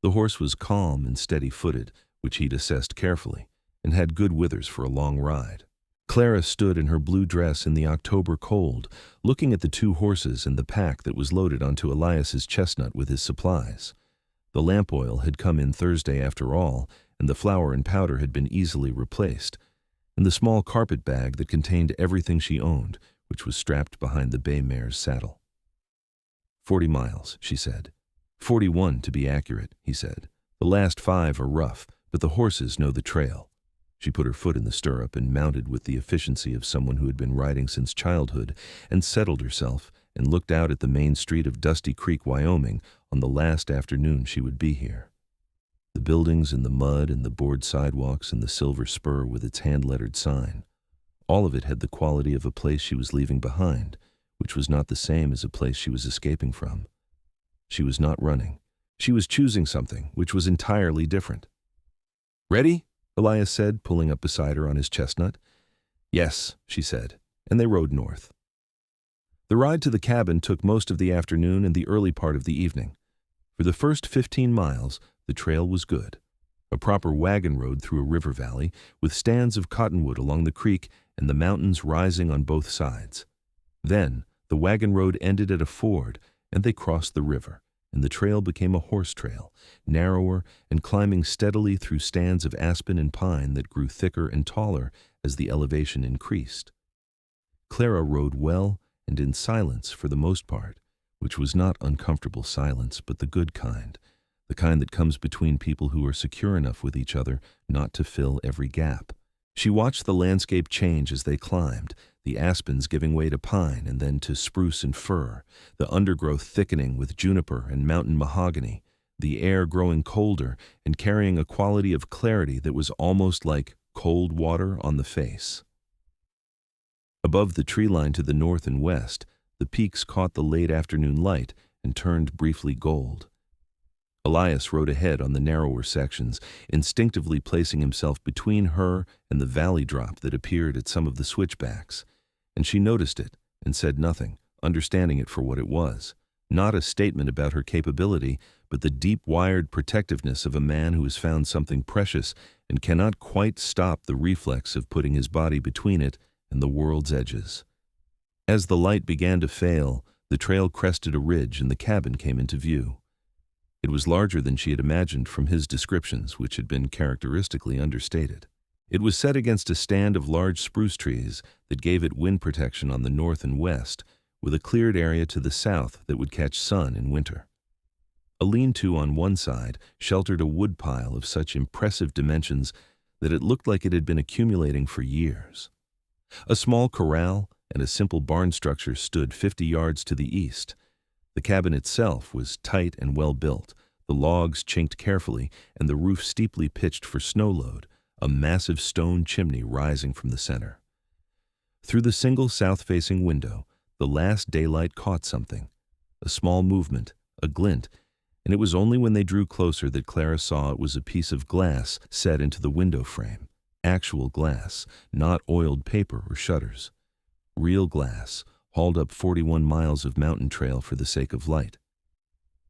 The horse was calm and steady-footed, which he'd assessed carefully, and had good withers for a long ride. Clara stood in her blue dress in the October cold, looking at the 2 horses and the pack that was loaded onto Elias's chestnut with his supplies. The lamp oil had come in Thursday after all, and the flour and powder had been easily replaced, and the small carpet bag that contained everything she owned, which was strapped behind the bay mare's saddle. 40 miles, she said. 41 to be accurate, he said. The last 5 are rough, but the horses know the trail. She put her foot in the stirrup and mounted with the efficiency of someone who had been riding since childhood, and settled herself and looked out at the main street of Dusty Creek, Wyoming, on the last afternoon she would be here. The buildings and the mud and the board sidewalks and the silver spur with its hand-lettered sign. All of it had the quality of a place she was leaving behind, which was not the same as a place she was escaping from. She was not running. She was choosing something which was entirely different. "Ready?" Elias said, pulling up beside her on his chestnut. "Yes," she said, and they rode north. The ride to the cabin took most of the afternoon and the early part of the evening. For the first 15 miles, the trail was good. A proper wagon road through a river valley, with stands of cottonwood along the creek and the mountains rising on both sides. Then, the wagon road ended at a ford, and they crossed the river, and the trail became a horse trail, narrower and climbing steadily through stands of aspen and pine that grew thicker and taller as the elevation increased. Clara rode well and in silence for the most part, which was not uncomfortable silence, but the good kind, the kind that comes between people who are secure enough with each other not to fill every gap. She watched the landscape change as they climbed, the aspens giving way to pine and then to spruce and fir, the undergrowth thickening with juniper and mountain mahogany, the air growing colder and carrying a quality of clarity that was almost like cold water on the face. Above the tree line to the north and west, the peaks caught the late afternoon light and turned briefly gold. Elias rode ahead on the narrower sections, instinctively placing himself between her and the valley drop that appeared at some of the switchbacks, and she noticed it and said nothing, understanding it for what it was, not a statement about her capability, but the deep-wired protectiveness of a man who has found something precious and cannot quite stop the reflex of putting his body between it and the world's edges. As the light began to fail, the trail crested a ridge and the cabin came into view. It was larger than she had imagined from his descriptions, which had been characteristically understated. It was set against a stand of large spruce trees that gave it wind protection on the north and west, with a cleared area to the south that would catch sun in winter. A lean-to on one side sheltered a woodpile of such impressive dimensions that it looked like it had been accumulating for years. A small corral and a simple barn structure stood 50 yards to the east. The cabin itself was tight and well built, the logs chinked carefully and the roof steeply pitched for snow load, a massive stone chimney rising from the center. Through the single south-facing window, the last daylight caught something, a small movement, a glint, and it was only when they drew closer that Clara saw it was a piece of glass set into the window frame, actual glass, not oiled paper or shutters. Real glass, hauled up 41 miles of mountain trail for the sake of light.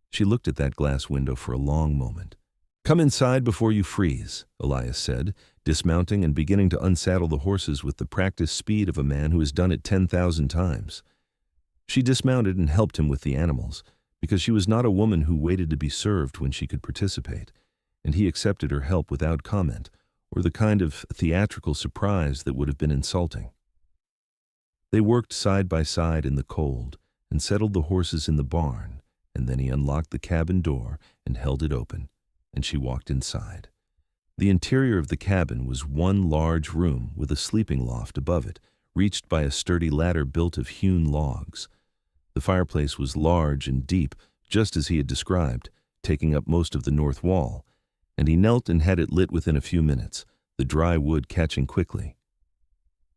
She looked at that glass window for a long moment. "Come inside before you freeze," Elias said, dismounting and beginning to unsaddle the horses with the practiced speed of a man who has done it 10,000 times. She dismounted and helped him with the animals, because she was not a woman who waited to be served when she could participate, and he accepted her help without comment, or the kind of theatrical surprise that would have been insulting. They worked side by side in the cold and settled the horses in the barn, and then he unlocked the cabin door and held it open, and she walked inside. The interior of the cabin was one large room with a sleeping loft above it, reached by a sturdy ladder built of hewn logs. The fireplace was large and deep, just as he had described, taking up most of the north wall, and he knelt and had it lit within a few minutes, the dry wood catching quickly.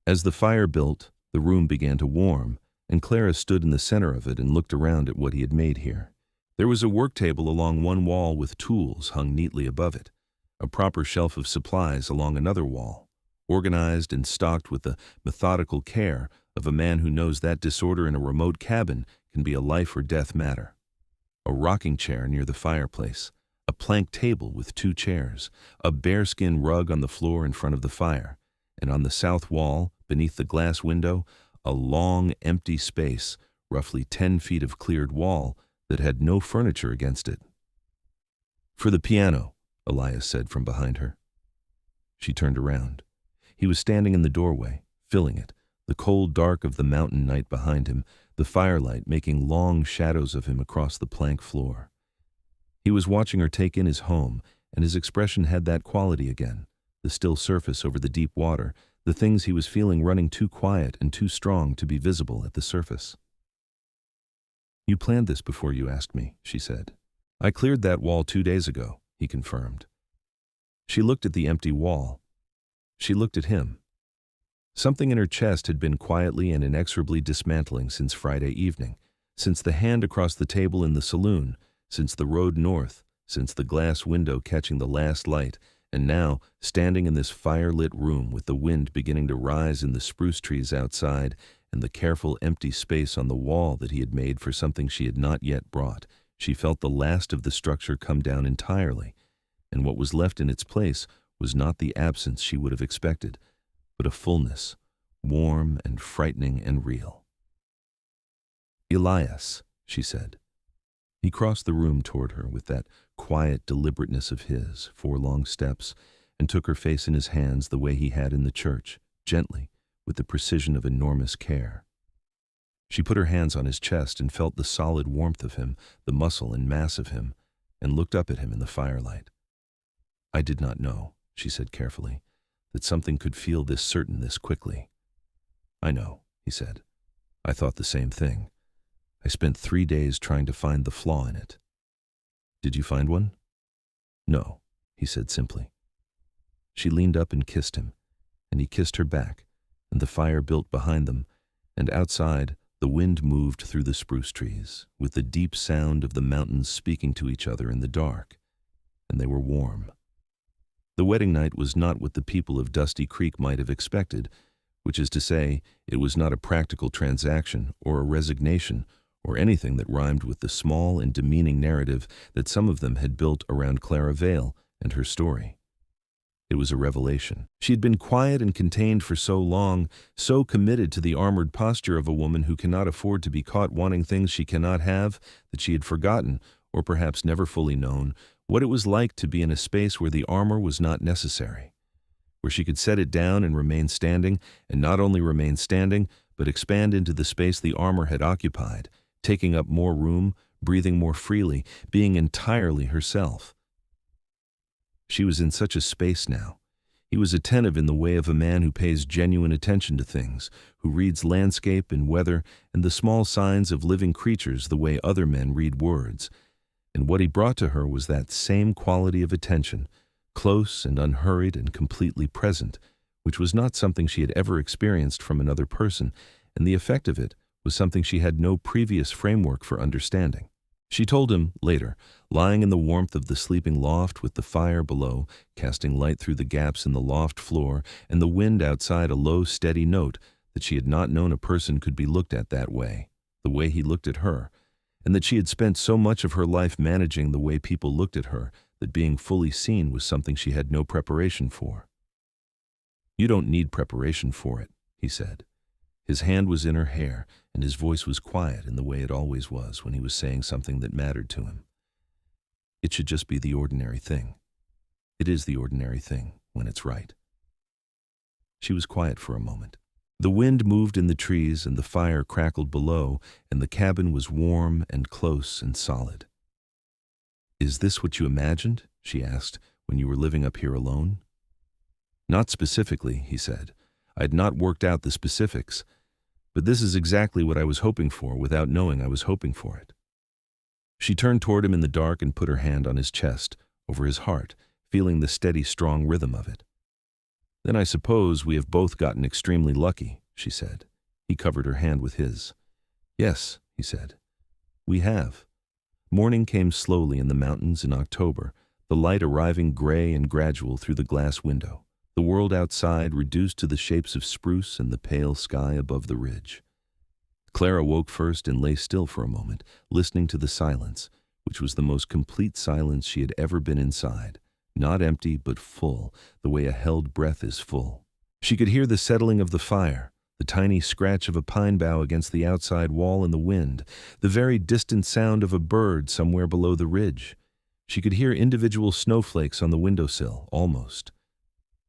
As the fire built, the room began to warm, and Clara stood in the center of it and looked around at what he had made here. There was a work table along one wall with tools hung neatly above it, a proper shelf of supplies along another wall, organized and stocked with the methodical care of a man who knows that disorder in a remote cabin can be a life or death matter. A rocking chair near the fireplace, a plank table with 2 chairs, a bearskin rug on the floor in front of the fire, and on the south wall, beneath the glass window, a long, empty space, roughly 10 feet of cleared wall that had no furniture against it. "For the piano," Elias said from behind her. She turned around. He was standing in the doorway, filling it, the cold dark of the mountain night behind him, the firelight making long shadows of him across the plank floor. He was watching her take in his home, and his expression had that quality again, the still surface over the deep water, the things he was feeling running too quiet and too strong to be visible at the surface. "You planned this before you asked me," she said. "I cleared that wall 2 days ago," he confirmed. She looked at the empty wall. She looked at him. Something in her chest had been quietly and inexorably dismantling since Friday evening, since the hand across the table in the saloon, since the road north, since the glass window catching the last light, and now, standing in this fire-lit room with the wind beginning to rise in the spruce trees outside and the careful empty space on the wall that he had made for something she had not yet brought, she felt the last of the structure come down entirely, and what was left in its place was not the absence she would have expected, but a fullness, warm and frightening and real. "Elias," she said. He crossed the room toward her with that quiet deliberateness of his, 4 long steps, and took her face in his hands the way he had in the church, gently, with the precision of enormous care. She put her hands on his chest and felt the solid warmth of him, the muscle and mass of him, and looked up at him in the firelight. "I did not know," she said carefully, "that something could feel this certain this quickly." "I know," he said. "I thought the same thing. I spent 3 days trying to find the flaw in it." "Did you find one?" "No," he said simply. She leaned up and kissed him, and he kissed her back, and the fire built behind them, and outside the wind moved through the spruce trees, with the deep sound of the mountains speaking to each other in the dark, and they were warm. The wedding night was not what the people of Dusty Creek might have expected, which is to say, it was not a practical transaction or a resignation or anything that rhymed with the small and demeaning narrative that some of them had built around Clara Vale and her story. It was a revelation. She had been quiet and contained for so long, so committed to the armored posture of a woman who cannot afford to be caught wanting things she cannot have, that she had forgotten, or perhaps never fully known, what it was like to be in a space where the armor was not necessary, where she could set it down and remain standing, and not only remain standing, but expand into the space the armor had occupied, taking up more room, breathing more freely, being entirely herself. She was in such a space now. He was attentive in the way of a man who pays genuine attention to things, who reads landscape and weather and the small signs of living creatures the way other men read words. And what he brought to her was that same quality of attention, close and unhurried and completely present, which was not something she had ever experienced from another person, and the effect of it was something she had no previous framework for understanding. She told him, later, lying in the warmth of the sleeping loft with the fire below, casting light through the gaps in the loft floor, and the wind outside a low, steady note, that she had not known a person could be looked at that way, the way he looked at her, and that she had spent so much of her life managing the way people looked at her that being fully seen was something she had no preparation for. "You don't need preparation for it," he said. His hand was in her hair, and his voice was quiet in the way it always was when he was saying something that mattered to him. "It should just be the ordinary thing. It is the ordinary thing, when it's right. She was quiet for a moment. The wind moved in the trees and the fire crackled below, and the cabin was warm and close and solid. "Is this what you imagined?" she asked, "when you were living up here alone?" "Not specifically," he said. "I had not worked out the specifics, but this is exactly what I was hoping for without knowing I was hoping for it." She turned toward him in the dark and put her hand on his chest, over his heart, feeling the steady, strong rhythm of it. "Then I suppose we have both gotten extremely lucky," she said. He covered her hand with his. "Yes," he said, "we have." Morning came slowly in the mountains in October, the light arriving gray and gradual through the glass window, the world outside reduced to the shapes of spruce and the pale sky above the ridge. Clara woke first and lay still for a moment, listening to the silence, which was the most complete silence she had ever been inside, not empty but full, the way a held breath is full. She could hear the settling of the fire, the tiny scratch of a pine bough against the outside wall in the wind, the very distant sound of a bird somewhere below the ridge. She could hear individual snowflakes on the windowsill, almost.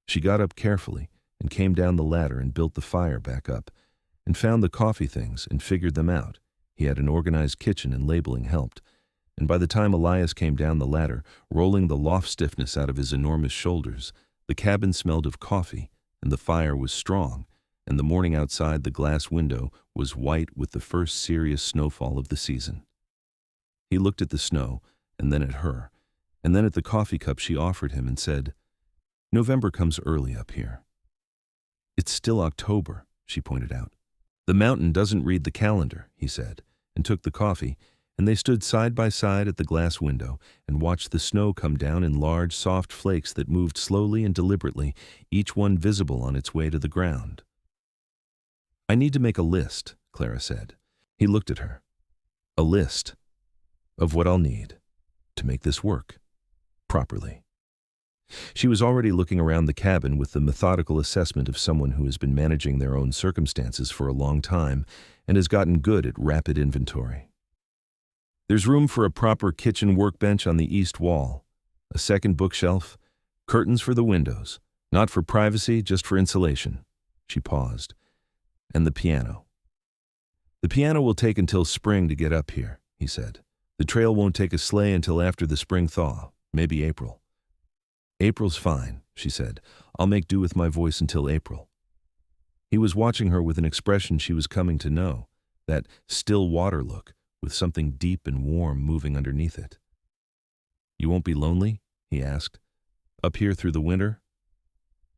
She got up carefully and came down the ladder and built the fire back up, and found the coffee things and figured them out. He had an organized kitchen and labeling helped. And by the time Elias came down the ladder, rolling the loft stiffness out of his enormous shoulders, the cabin smelled of coffee, and the fire was strong, and the morning outside the glass window was white with the first serious snowfall of the season. He looked at the snow, and then at her, and then at the coffee cup she offered him and said, "November comes early up here." "It's still October," she pointed out. "The mountain doesn't read the calendar," he said, and took the coffee, and they stood side by side at the glass window and watched the snow come down in large, soft flakes that moved slowly and deliberately, each one visible on its way to the ground. "I need to make a list," Clara said. He looked at her. "A list of what I'll need to make this work properly." She was already looking around the cabin with the methodical assessment of someone who has been managing their own circumstances for a long time and has gotten good at rapid inventory. "There's room for a proper kitchen workbench on the east wall, a second bookshelf, curtains for the windows, not for privacy, just for insulation." She paused. "And the piano." "The piano will take until spring to get up here," he said. "The trail won't take a sleigh until after the spring thaw, maybe April." "April's fine," she said. "I'll make do with my voice until April." He was watching her with an expression she was coming to know, that still water look, with something deep and warm moving underneath it. "You won't be lonely?" he asked. "Up here through the winter?"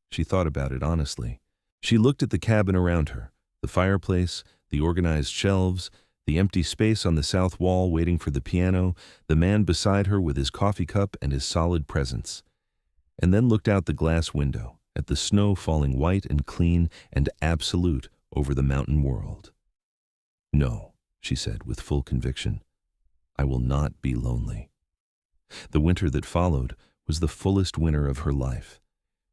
She thought about it honestly. She looked at the cabin around her, the fireplace, the organized shelves, the empty space on the south wall waiting for the piano, the man beside her with his coffee cup and his solid presence, and then looked out the glass window at the snow falling white and clean and absolute over the mountain world. "No," she said with full conviction, "I will not be lonely." The winter that followed was the fullest winter of her life.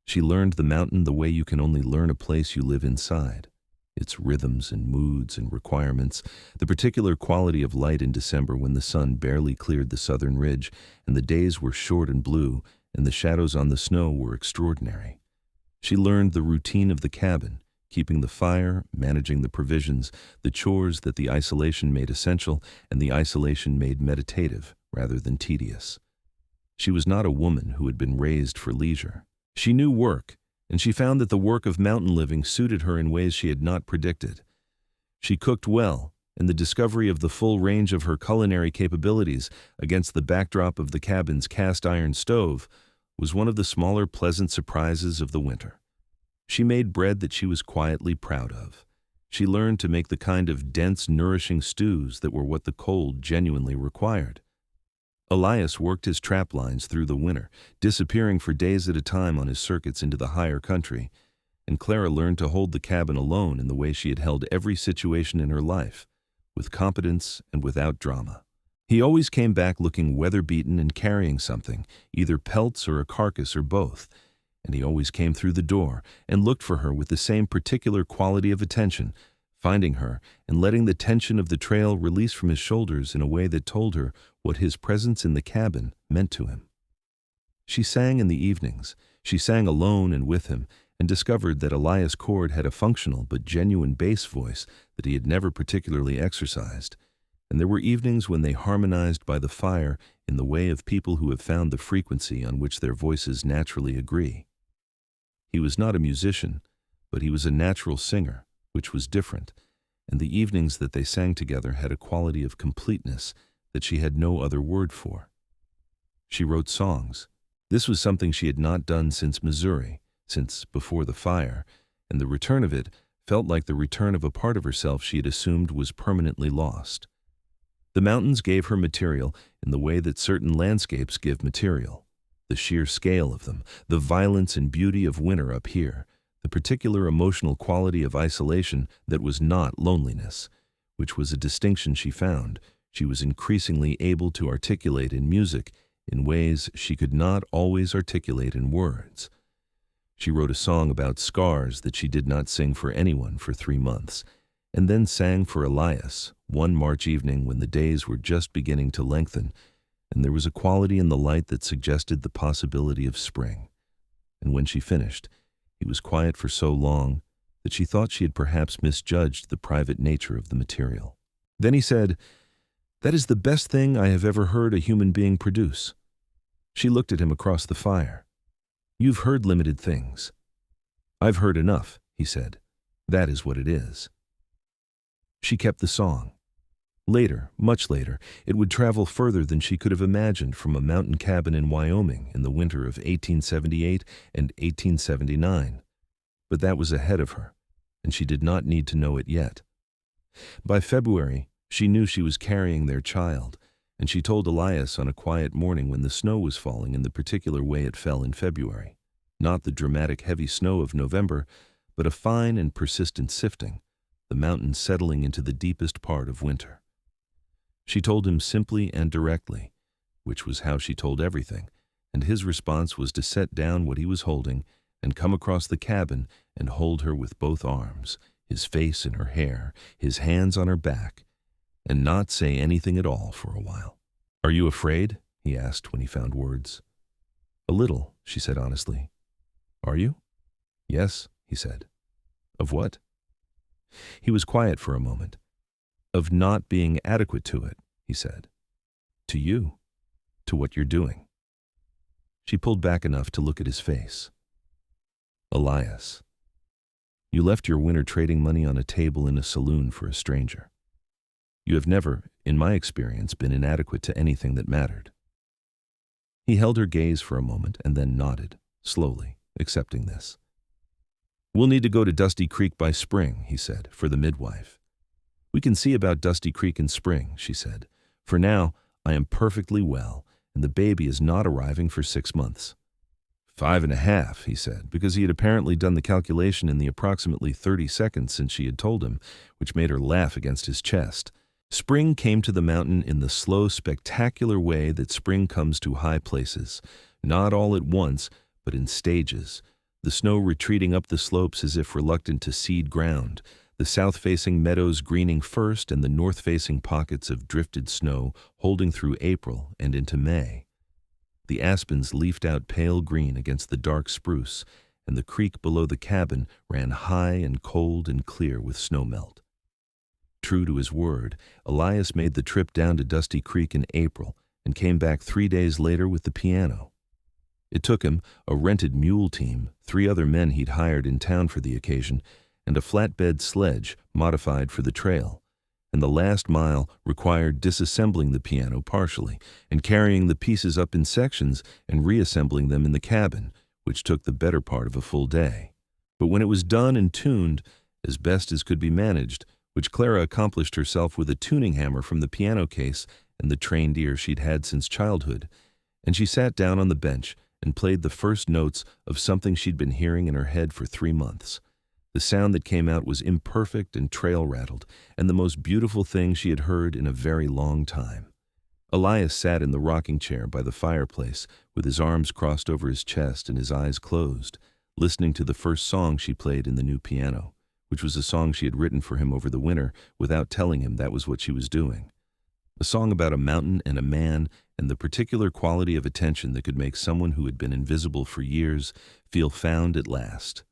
She learned the mountain the way you can only learn a place you live inside, its rhythms and moods and requirements, the particular quality of light in December when the sun barely cleared the southern ridge and the days were short and blue and the shadows on the snow were extraordinary. She learned the routine of the cabin, keeping the fire, managing the provisions, the chores that the isolation made essential and the isolation made meditative rather than tedious. She was not a woman who had been raised for leisure. She knew work, and she found that the work of mountain living suited her in ways she had not predicted. She cooked well, and the discovery of the full range of her culinary capabilities against the backdrop of the cabin's cast-iron stove was one of the smaller pleasant surprises of the winter. She made bread that she was quietly proud of. She learned to make the kind of dense, nourishing stews that were what the cold genuinely required. Elias worked his trap lines through the winter, disappearing for days at a time on his circuits into the higher country, and Clara learned to hold the cabin alone in the way she had held every situation in her life, with competence and without drama. He always came back looking weather-beaten and carrying something, either pelts or a carcass or both, and he always came through the door and looked for her with the same particular quality of attention, finding her and letting the tension of the trail release from his shoulders in a way that told her what his presence in the cabin meant to him. She sang in the evenings, She sang alone and with him, and discovered that Elias Cord had a functional but genuine bass voice that he had never particularly exercised. And there were evenings when they harmonized by the fire in the way of people who have found the frequency on which their voices naturally agree. He was not a musician, but he was a natural singer, which was different, and the evenings that they sang together had a quality of completeness that she had no other word for. She wrote songs. This was something she had not done since Missouri, since before the fire, and the return of it felt like the return of a part of herself she had assumed was permanently lost. The mountains gave her material in the way that certain landscapes give material. The sheer scale of them, the violence and beauty of winter up here, the particular emotional quality of isolation that was not loneliness, which was a distinction she found she was increasingly able to articulate in music in ways she could not always articulate in words. She wrote a song about scars that she did not sing for anyone for 3 months, and then sang for Elias one March evening when the days were just beginning to lengthen, and there was a quality in the light that suggested the possibility of spring. And when she finished, he was quiet for so long that she thought she had perhaps misjudged the private nature of the material. Then he said, "That is the best thing I have ever heard a human being produce." She looked at him across the fire. "You've heard limited things." "I've heard enough," he said. "That is what it is." She kept the song. Later, much later, it would travel further than she could have imagined from a mountain cabin in Wyoming in the winter of 1878 and 1879. But that was ahead of her, and she did not need to know it yet. By February, she knew she was carrying their child, and she told Elias on a quiet morning when the snow was falling in the particular way it fell in February. Not the dramatic heavy snow of November, but a fine and persistent sifting, the mountains settling into the deepest part of winter. She told him simply and directly, which was how she told everything, and his response was to set down what he was holding and come across the cabin and hold her with both arms, his face in her hair, his hands on her back, and not say anything at all for a while. "Are you afraid?" he asked when he found words. "A little," she said honestly. "Are you?" "Yes," he said. "Of what?" He was quiet for a moment. "Of not being adequate to it," he said. "To you, to what you're doing." She pulled back enough to look at his face. "Elias, you left your winter trading money on a table in a saloon for a stranger. You have never, in my experience, been inadequate to anything that mattered." He held her gaze for a moment and then nodded, slowly, accepting this. "We'll need to go to Dusty Creek by spring," he said, "for the midwife." "We can see about Dusty Creek in spring," she said. "For now, I am perfectly well, and the baby is not arriving for 6 months. 5.5, he said, because he had apparently done the calculation in the approximately 30 seconds since she had told him, which made her laugh against his chest. Spring came to the mountain in the slow, spectacular way that spring comes to high places, not all at once, but in stages, the snow retreating up the slopes as if reluctant to cede ground, the south-facing meadows greening first and the north-facing pockets of drifted snow holding through April and into May. The aspens leafed out pale green against the dark spruce, and the creek below the cabin ran high and cold and clear with snowmelt. True to his word, Elias made the trip down to Dusty Creek in April and came back 3 days later with the piano. It took him, a rented mule team, 3 other men he'd hired in town for the occasion, and a flatbed sledge modified for the trail, and the last mile required disassembling the piano partially and carrying the pieces up in sections and reassembling them in the cabin, which took the better part of a full day. But when it was done and tuned, as best as could be managed, which Clara accomplished herself with a tuning hammer from the piano case and the trained ear she'd had since childhood, and she sat down on the bench and played the first notes of something she'd been hearing in her head for 3 months. The sound that came out was imperfect and trail-rattled, and the most beautiful thing she had heard in a very long time. Elias sat in the rocking chair by the fireplace with his arms crossed over his chest and his eyes closed, listening to the first song she played in the new piano, which was a song she had written for him over the winter without telling him that was what she was doing. A song about a mountain and a man and the particular quality of attention that could make someone who had been invisible for years feel found at last.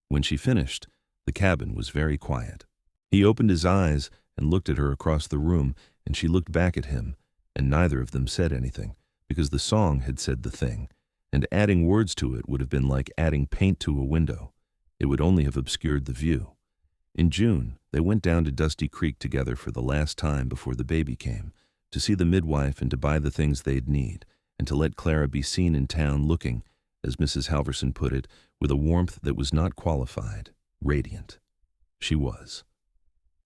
When she finished, the cabin was very quiet. He opened his eyes and looked at her across the room, and she looked back at him, and neither of them said anything, because the song had said the thing, and adding words to it would have been like adding paint to a window. It would only have obscured the view. In June, they went down to Dusty Creek together for the last time before the baby came, to see the midwife and to buy the things they'd need, and to let Clara be seen in town looking, as Mrs. Halverson put it, with a warmth that was not qualified, radiant. She was.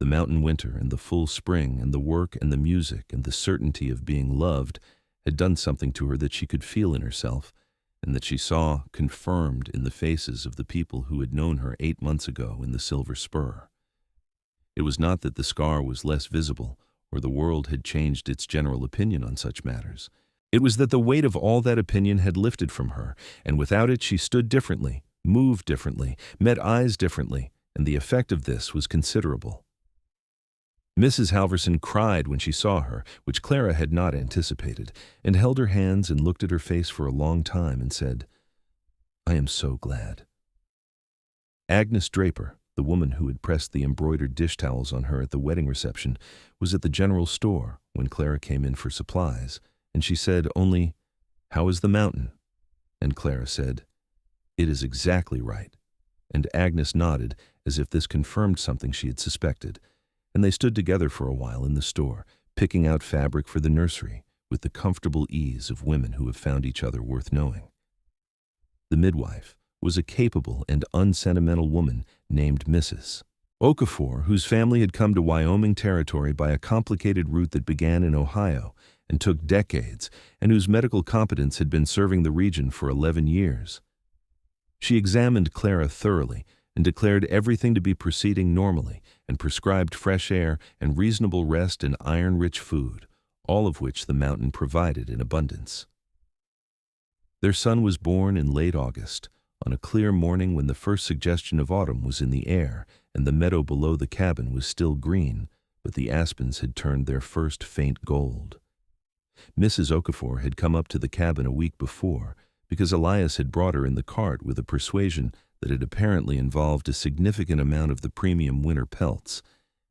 The mountain winter and the full spring and the work and the music and the certainty of being loved had done something to her that she could feel in herself, and that she saw confirmed in the faces of the people who had known her 8 months ago in the Silver Spur. It was not that the scar was less visible, or the world had changed its general opinion on such matters. It was that the weight of all that opinion had lifted from her, and without it she stood differently, moved differently, met eyes differently, and the effect of this was considerable. Mrs. Halverson cried when she saw her, which Clara had not anticipated, and held her hands and looked at her face for a long time and said, "I am so glad." Agnes Draper, the woman who had pressed the embroidered dish towels on her at the wedding reception, was at the general store when Clara came in for supplies, and she said only, "How is the mountain?" And Clara said, "It is exactly right." And Agnes nodded as if this confirmed something she had suspected, and they stood together for a while in the store, picking out fabric for the nursery, with the comfortable ease of women who have found each other worth knowing. The midwife was a capable and unsentimental woman named Mrs. Okafor, whose family had come to Wyoming territory by a complicated route that began in Ohio and took decades, and whose medical competence had been serving the region for 11 years. She examined Clara thoroughly and declared everything to be proceeding normally, and prescribed fresh air and reasonable rest and iron-rich food, all of which the mountain provided in abundance. Their son was born in late August, on a clear morning when the first suggestion of autumn was in the air, and the meadow below the cabin was still green, but the aspens had turned their first faint gold. Mrs. Okafor had come up to the cabin a week before, because Elias had brought her in the cart with a persuasion that it apparently involved a significant amount of the premium winter pelts,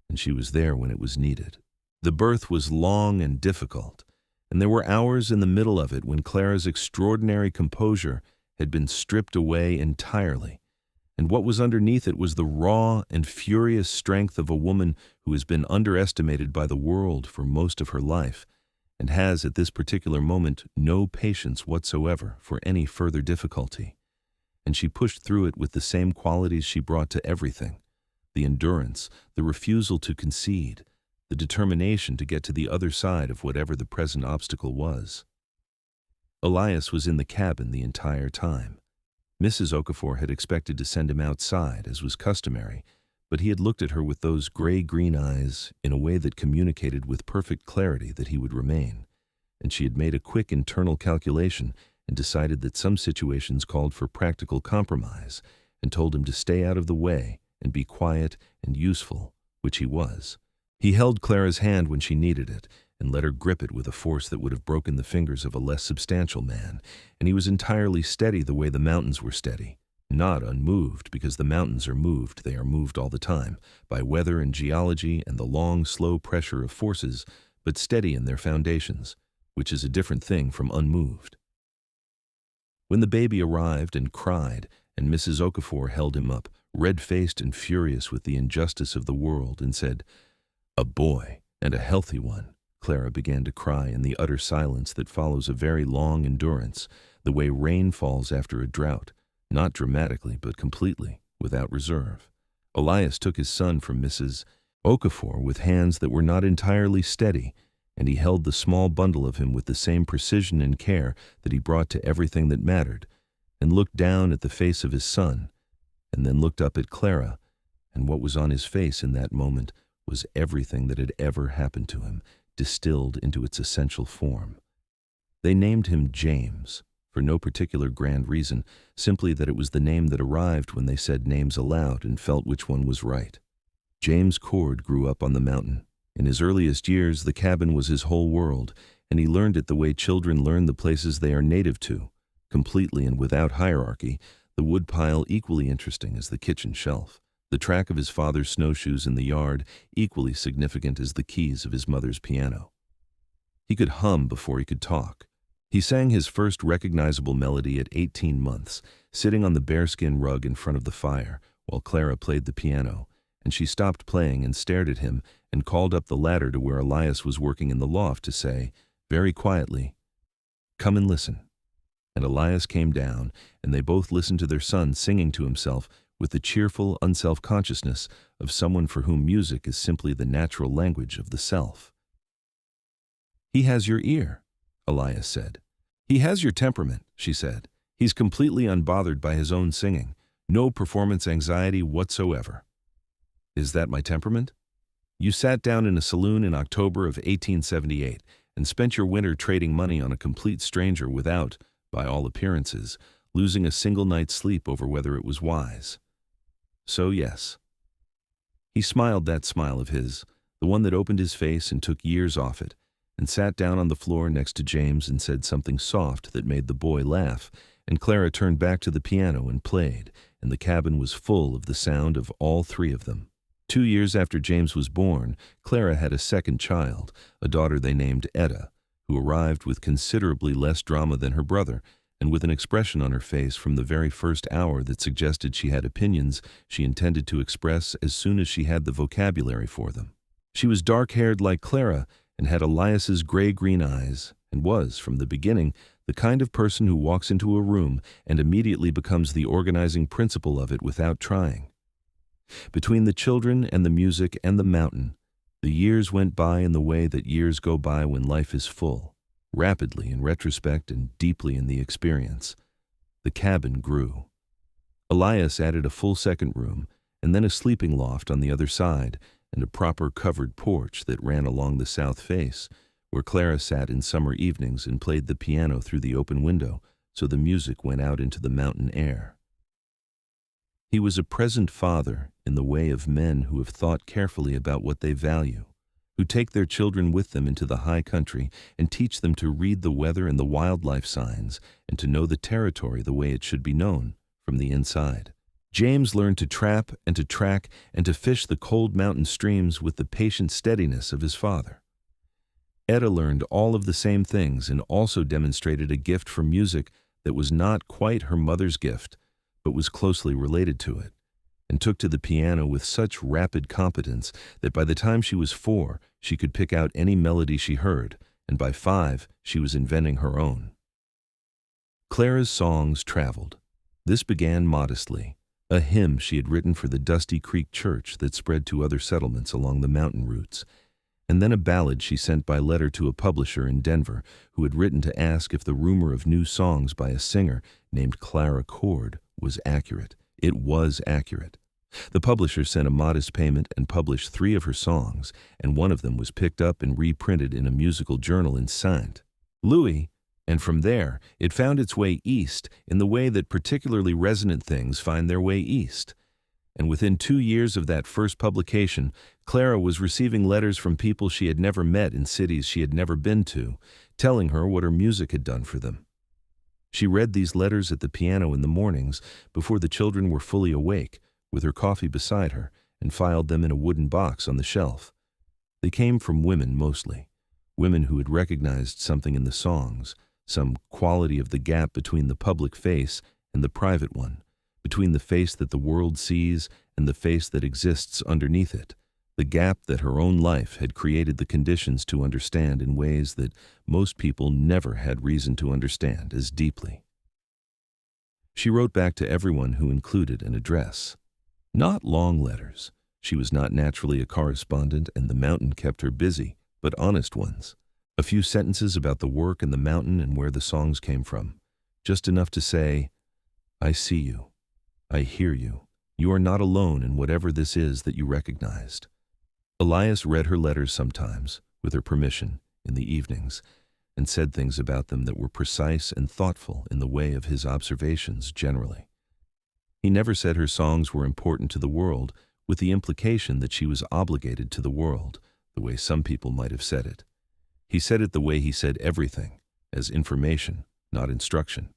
and she was there when it was needed. The birth was long and difficult, and there were hours in the middle of it when Clara's extraordinary composure had been stripped away entirely, and what was underneath it was the raw and furious strength of a woman who has been underestimated by the world for most of her life, and has at this particular moment no patience whatsoever for any further difficulty. And she pushed through it with the same qualities she brought to everything: the endurance, the refusal to concede, the determination to get to the other side of whatever the present obstacle was. Elias was in the cabin the entire time. Mrs. Okafor had expected to send him outside, as was customary, but he had looked at her with those gray-green eyes in a way that communicated with perfect clarity that he would remain, and she had made a quick internal calculation and decided that some situations called for practical compromise, and told him to stay out of the way and be quiet and useful, which he was. He held Clara's hand when she needed it, and let her grip it with a force that would have broken the fingers of a less substantial man, and he was entirely steady the way the mountains were steady. Not unmoved, because the mountains are moved, they are moved all the time, by weather and geology and the long, slow pressure of forces, but steady in their foundations, which is a different thing from unmoved. When the baby arrived and cried, and Mrs. Okafor held him up, red-faced and furious with the injustice of the world, and said, "A boy, and a healthy one," Clara began to cry in the utter silence that follows a very long endurance, the way rain falls after a drought, not dramatically but completely, without reserve. Elias took his son from Mrs. Okafor with hands that were not entirely steady, and he held the small bundle of him with the same precision and care that he brought to everything that mattered, and looked down at the face of his son, and then looked up at Clara, and what was on his face in that moment was everything that had ever happened to him, distilled into its essential form. They named him James, for no particular grand reason, simply that it was the name that arrived when they said names aloud and felt which one was right. James Cord grew up on the mountain, In his earliest years, the cabin was his whole world, and he learned it the way children learn the places they are native to, completely and without hierarchy, the woodpile equally interesting as the kitchen shelf, the track of his father's snowshoes in the yard equally significant as the keys of his mother's piano. He could hum before he could talk. He sang his first recognizable melody at 18 months, sitting on the bearskin rug in front of the fire, while Clara played the piano, and she stopped playing and stared at him and called up the ladder to where Elias was working in the loft to say, very quietly, "Come and listen." And Elias came down, and they both listened to their son singing to himself with the cheerful unself-consciousness of someone for whom music is simply the natural language of the self. "He has your ear," Elias said. "He has your temperament," she said. "He's completely unbothered by his own singing. No performance anxiety whatsoever." "Is that my temperament? You sat down in a saloon in October of 1878 and spent your winter trading money on a complete stranger without, by all appearances, losing a single night's sleep over whether it was wise. So yes." He smiled that smile of his, the one that opened his face and took years off it, and sat down on the floor next to James and said something soft that made the boy laugh, and Clara turned back to the piano and played, and the cabin was full of the sound of all three of them. 2 years after James was born, Clara had a second child, a daughter they named Etta, who arrived with considerably less drama than her brother, and with an expression on her face from the very first hour that suggested she had opinions she intended to express as soon as she had the vocabulary for them. She was dark-haired like Clara and had Elias's gray-green eyes, and was, from the beginning, the kind of person who walks into a room and immediately becomes the organizing principle of it without trying. Between the children and the music and the mountain, the years went by in the way that years go by when life is full, rapidly in retrospect and deeply in the experience. The cabin grew. Elias added a full second room, and then a sleeping loft on the other side, and a proper covered porch that ran along the south face, where Clara sat in summer evenings and played the piano through the open window so the music went out into the mountain air. He was a present father in the way of men who have thought carefully about what they value, who take their children with them into the high country and teach them to read the weather and the wildlife signs and to know the territory the way it should be known, from the inside. James learned to trap and to track and to fish the cold mountain streams with the patient steadiness of his father. Etta learned all of the same things and also demonstrated a gift for music that was not quite her mother's gift, but was closely related to it, and took to the piano with such rapid competence that by the time she was 4, she could pick out any melody she heard, and by 5, she was inventing her own. Clara's songs traveled. This began modestly, a hymn she had written for the Dusty Creek Church that spread to other settlements along the mountain routes, and then a ballad she sent by letter to a publisher in Denver who had written to ask if the rumor of new songs by a singer named Clara Cord was accurate. It was accurate. The publisher sent a modest payment and published 3 of her songs, and one of them was picked up and reprinted in a musical journal in St. Louis, and from there it found its way east in the way that particularly resonant things find their way east. And within 2 years of that first publication, Clara was receiving letters from people she had never met in cities she had never been to, telling her what her music had done for them. She read these letters at the piano in the mornings before the children were fully awake, with her coffee beside her, and filed them in a wooden box on the shelf. They came from women mostly, women who had recognized something in the songs, some quality of the gap between the public face and the private one, between the face that the world sees and the face that exists underneath it, the gap that her own life had created the conditions to understand in ways that most people never had reason to understand as deeply. She wrote back to everyone who included an address. Not long letters. She was not naturally a correspondent, and the mountain kept her busy, but honest ones. A few sentences about the work and the mountain and where the songs came from. Just enough to say, "I see you. I hear you. You are not alone in whatever this is that you recognized." Elias read her letters sometimes, with her permission, in the evenings, and said things about them that were precise and thoughtful in the way of his observations generally. He never said her songs were important to the world, with the implication that she was obligated to the world, the way some people might have said it. He said it the way he said everything, as information, not instruction.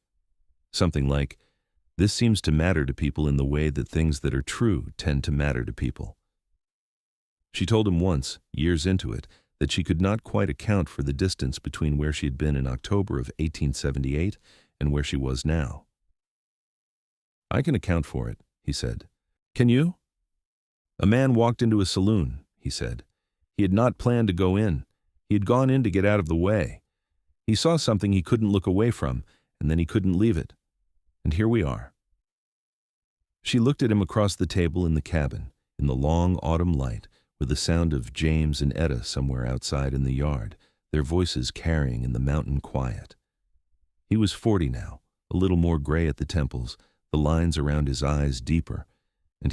Something like, "This seems to matter to people in the way that things that are true tend to matter to people." She told him once, years into it, that she could not quite account for the distance between where she had been in October of 1878 and where she was now. "I can account for it," he said. "Can you?" "A man walked into a saloon," he said. "He had not planned to go in. He had gone in to get out of the way. He saw something he couldn't look away from, and then he couldn't leave it. And here we are." She looked at him across the table in the cabin, in the long autumn light, with the sound of James and Etta somewhere outside in the yard, their voices carrying in the mountain quiet. He was 40 now, a little more gray at the temples, the lines around his eyes deeper, and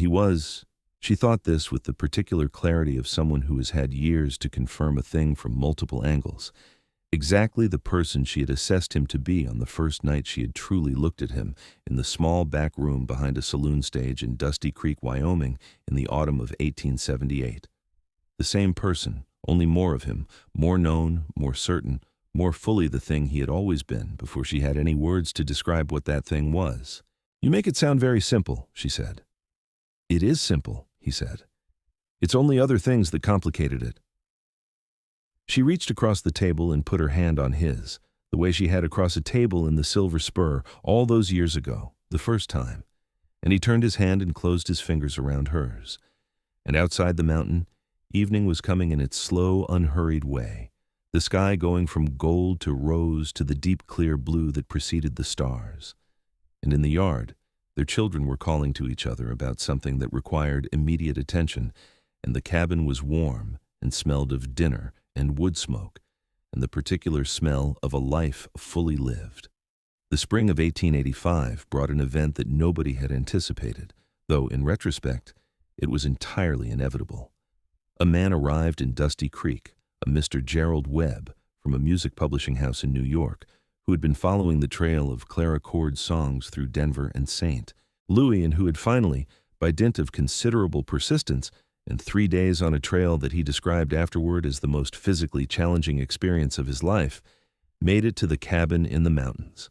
she thought this with the particular clarity of someone who has had years to confirm a thing from multiple angles, exactly the person she had assessed him to be on the first night she had truly looked at him in the small back room behind a saloon stage in Dusty Creek, Wyoming, in the autumn of 1878. The same person, only more of him, more known, more certain, more fully the thing he had always been before she had any words to describe what that thing was. "You make it sound very simple," she said. "It is simple," he said. "It's only other things that complicated it." She reached across the table and put her hand on his, the way she had across a table in the Silver Spur all those years ago, the first time, and he turned his hand and closed his fingers around hers. And outside the mountain, evening was coming in its slow, unhurried way, the sky going from gold to rose to the deep clear blue that preceded the stars. And in the yard, their children were calling to each other about something that required immediate attention, and the cabin was warm and smelled of dinner and wood smoke, and the particular smell of a life fully lived. The spring of 1885 brought an event that nobody had anticipated, though in retrospect, it was entirely inevitable. A man arrived in Dusty Creek, a Mr. Gerald Webb, from a music publishing house in New York, who had been following the trail of Clara Cord's songs through Denver and St. Louis, and who had finally, by dint of considerable persistence, and 3 days on a trail that he described afterward as the most physically challenging experience of his life, made it to the cabin in the mountains.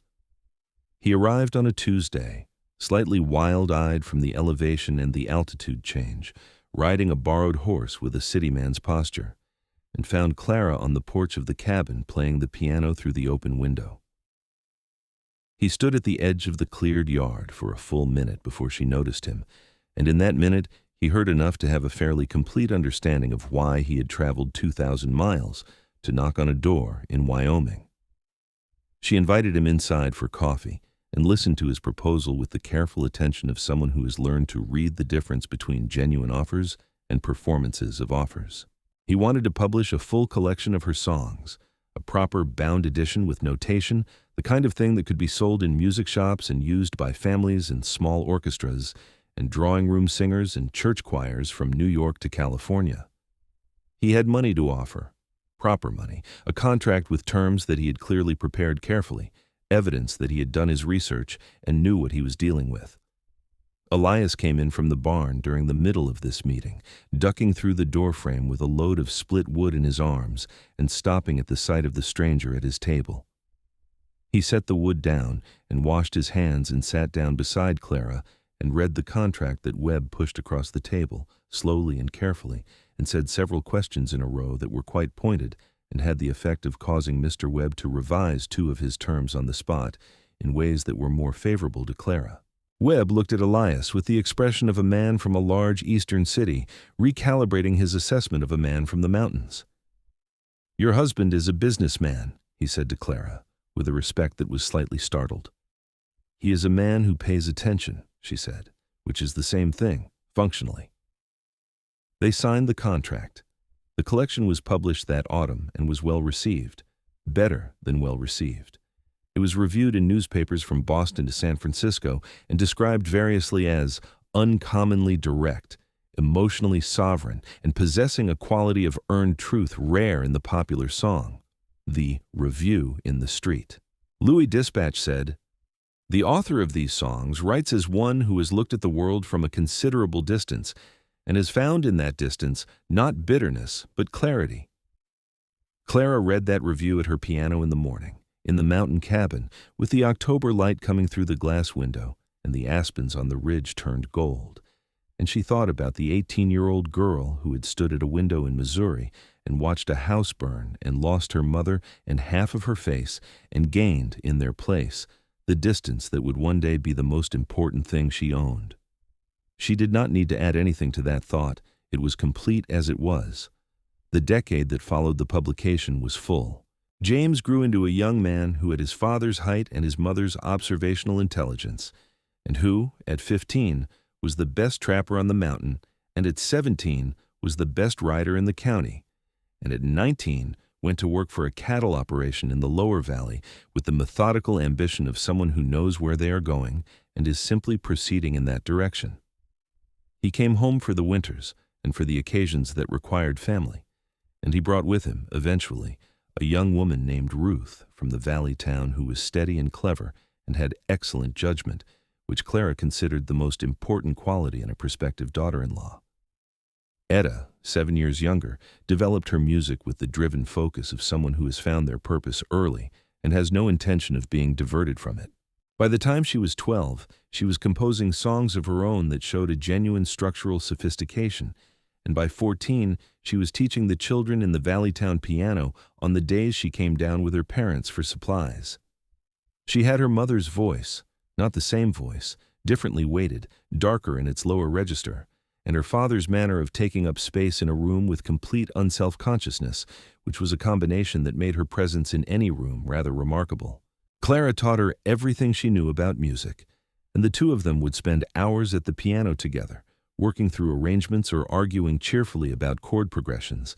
He arrived on a Tuesday, slightly wild-eyed from the elevation and the altitude change, riding a borrowed horse with a city man's posture, and found Clara on the porch of the cabin playing the piano through the open window. He stood at the edge of the cleared yard for a full minute before she noticed him, and in that minute he heard enough to have a fairly complete understanding of why he had traveled 2,000 miles to knock on a door in Wyoming. She invited him inside for coffee and listened to his proposal with the careful attention of someone who has learned to read the difference between genuine offers and performances of offers. He wanted to publish a full collection of her songs, a proper bound edition with notation, the kind of thing that could be sold in music shops and used by families and small orchestras and drawing room singers and church choirs from New York to California. He had money to offer, proper money, a contract with terms that he had clearly prepared carefully, evidence that he had done his research and knew what he was dealing with. Elias came in from the barn during the middle of this meeting, ducking through the doorframe with a load of split wood in his arms and stopping at the sight of the stranger at his table. He set the wood down and washed his hands and sat down beside Clara and read the contract that Webb pushed across the table, slowly and carefully, and said several questions in a row that were quite pointed and had the effect of causing Mr. Webb to revise 2 of his terms on the spot in ways that were more favorable to Clara. Webb looked at Elias with the expression of a man from a large eastern city recalibrating his assessment of a man from the mountains. "Your husband is a businessman," he said to Clara, with a respect that was slightly startled. "He is a man who pays attention," she said, which is the same thing, functionally. They signed the contract. The collection was published that autumn and was well received, better than well received. It was reviewed in newspapers from Boston to San Francisco and described variously as uncommonly direct, emotionally sovereign, and possessing a quality of earned truth rare in the popular song, the review in the street. Louis Dispatch said, "The author of these songs writes as one who has looked at the world from a considerable distance and has found in that distance not bitterness, but clarity. Clara read that review at her piano in the morning, in the mountain cabin, with the October light coming through the glass window and the aspens on the ridge turned gold. And she thought about the 18-year-old girl who had stood at a window in Missouri and watched a house burn and lost her mother and half of her face and gained, in their place, the distance that would one day be the most important thing she owned. She did not need to add anything to that thought. It was complete as it was. The decade that followed the publication was full. James grew into a young man who had his father's height and his mother's observational intelligence, and who, at 15, was the best trapper on the mountain, and at 17 was the best rider in the county, and at 19 went to work for a cattle operation in the lower valley with the methodical ambition of someone who knows where they are going and is simply proceeding in that direction. He came home for the winters and for the occasions that required family, and he brought with him, eventually, a young woman named Ruth from the valley town who was steady and clever and had excellent judgment, which Clara considered the most important quality in a prospective daughter-in-law. Etta, 7 years younger, developed her music with the driven focus of someone who has found their purpose early and has no intention of being diverted from it. By the time she was 12, she was composing songs of her own that showed a genuine structural sophistication, and by 14, she was teaching the children in the Valleytown piano on the days she came down with her parents for supplies. She had her mother's voice, not the same voice, differently weighted, darker in its lower register, and her father's manner of taking up space in a room with complete unself-consciousness, which was a combination that made her presence in any room rather remarkable. Clara taught her everything she knew about music, and the two of them would spend hours at the piano together, working through arrangements or arguing cheerfully about chord progressions,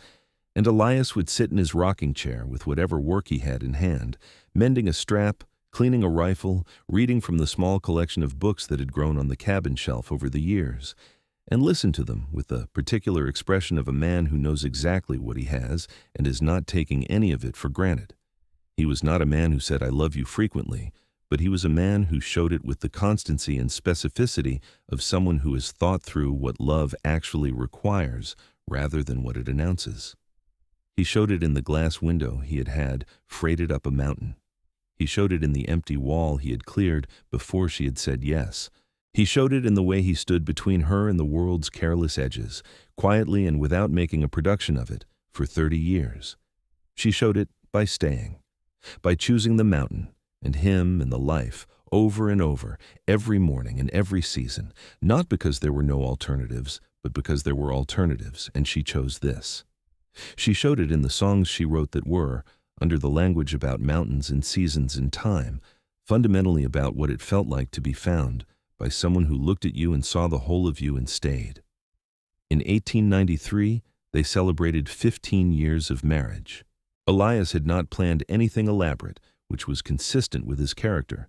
and Elias would sit in his rocking chair with whatever work he had in hand, mending a strap, cleaning a rifle, reading from the small collection of books that had grown on the cabin shelf over the years, and listen to them with the particular expression of a man who knows exactly what he has and is not taking any of it for granted. He was not a man who said, "I love you" frequently, but he was a man who showed it with the constancy and specificity of someone who has thought through what love actually requires rather than what it announces. He showed it in the glass window he had freighted up a mountain. He showed it in the empty wall he had cleared before she had said yes. He showed it in the way he stood between her and the world's careless edges, quietly and without making a production of it, for 30 years. She showed it by staying, by choosing the mountain, and him and the life, over and over, every morning and every season, not because there were no alternatives, but because there were alternatives, and she chose this. She showed it in the songs she wrote that were, under the language about mountains and seasons and time, fundamentally about what it felt like to be found by someone who looked at you and saw the whole of you and stayed. In 1893, they celebrated 15 years of marriage. Elias had not planned anything elaborate, which was consistent with his character,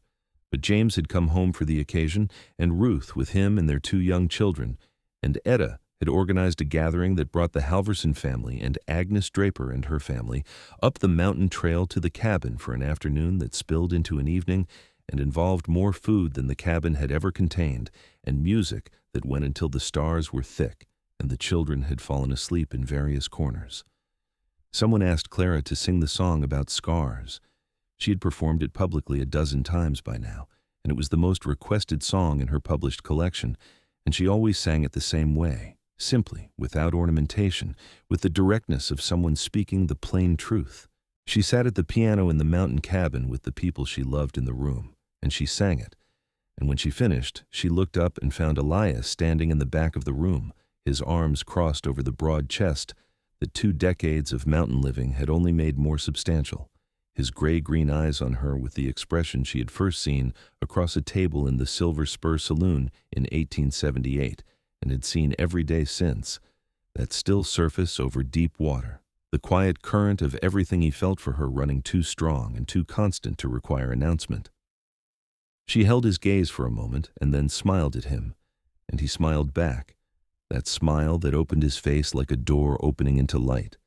but James had come home for the occasion, and Ruth with him and their 2 young children, and Etta had organized a gathering that brought the Halverson family and Agnes Draper and her family up the mountain trail to the cabin for an afternoon that spilled into an evening and involved more food than the cabin had ever contained, and music that went until the stars were thick and the children had fallen asleep in various corners. Someone asked Clara to sing the song about scars. She had performed it publicly a dozen times by now, and it was the most requested song in her published collection, and she always sang it the same way, simply, without ornamentation, with the directness of someone speaking the plain truth. She sat at the piano in the mountain cabin with the people she loved in the room, and she sang it. And when she finished, she looked up and found Elias standing in the back of the room, his arms crossed over the broad chest that 2 decades of mountain living had only made more substantial, his gray-green eyes on her with the expression she had first seen across a table in the Silver Spur Saloon in 1878, and had seen every day since, that still surface over deep water, the quiet current of everything he felt for her running too strong and too constant to require announcement. She held his gaze for a moment and then smiled at him, and he smiled back, that smile that opened his face like a door opening into light,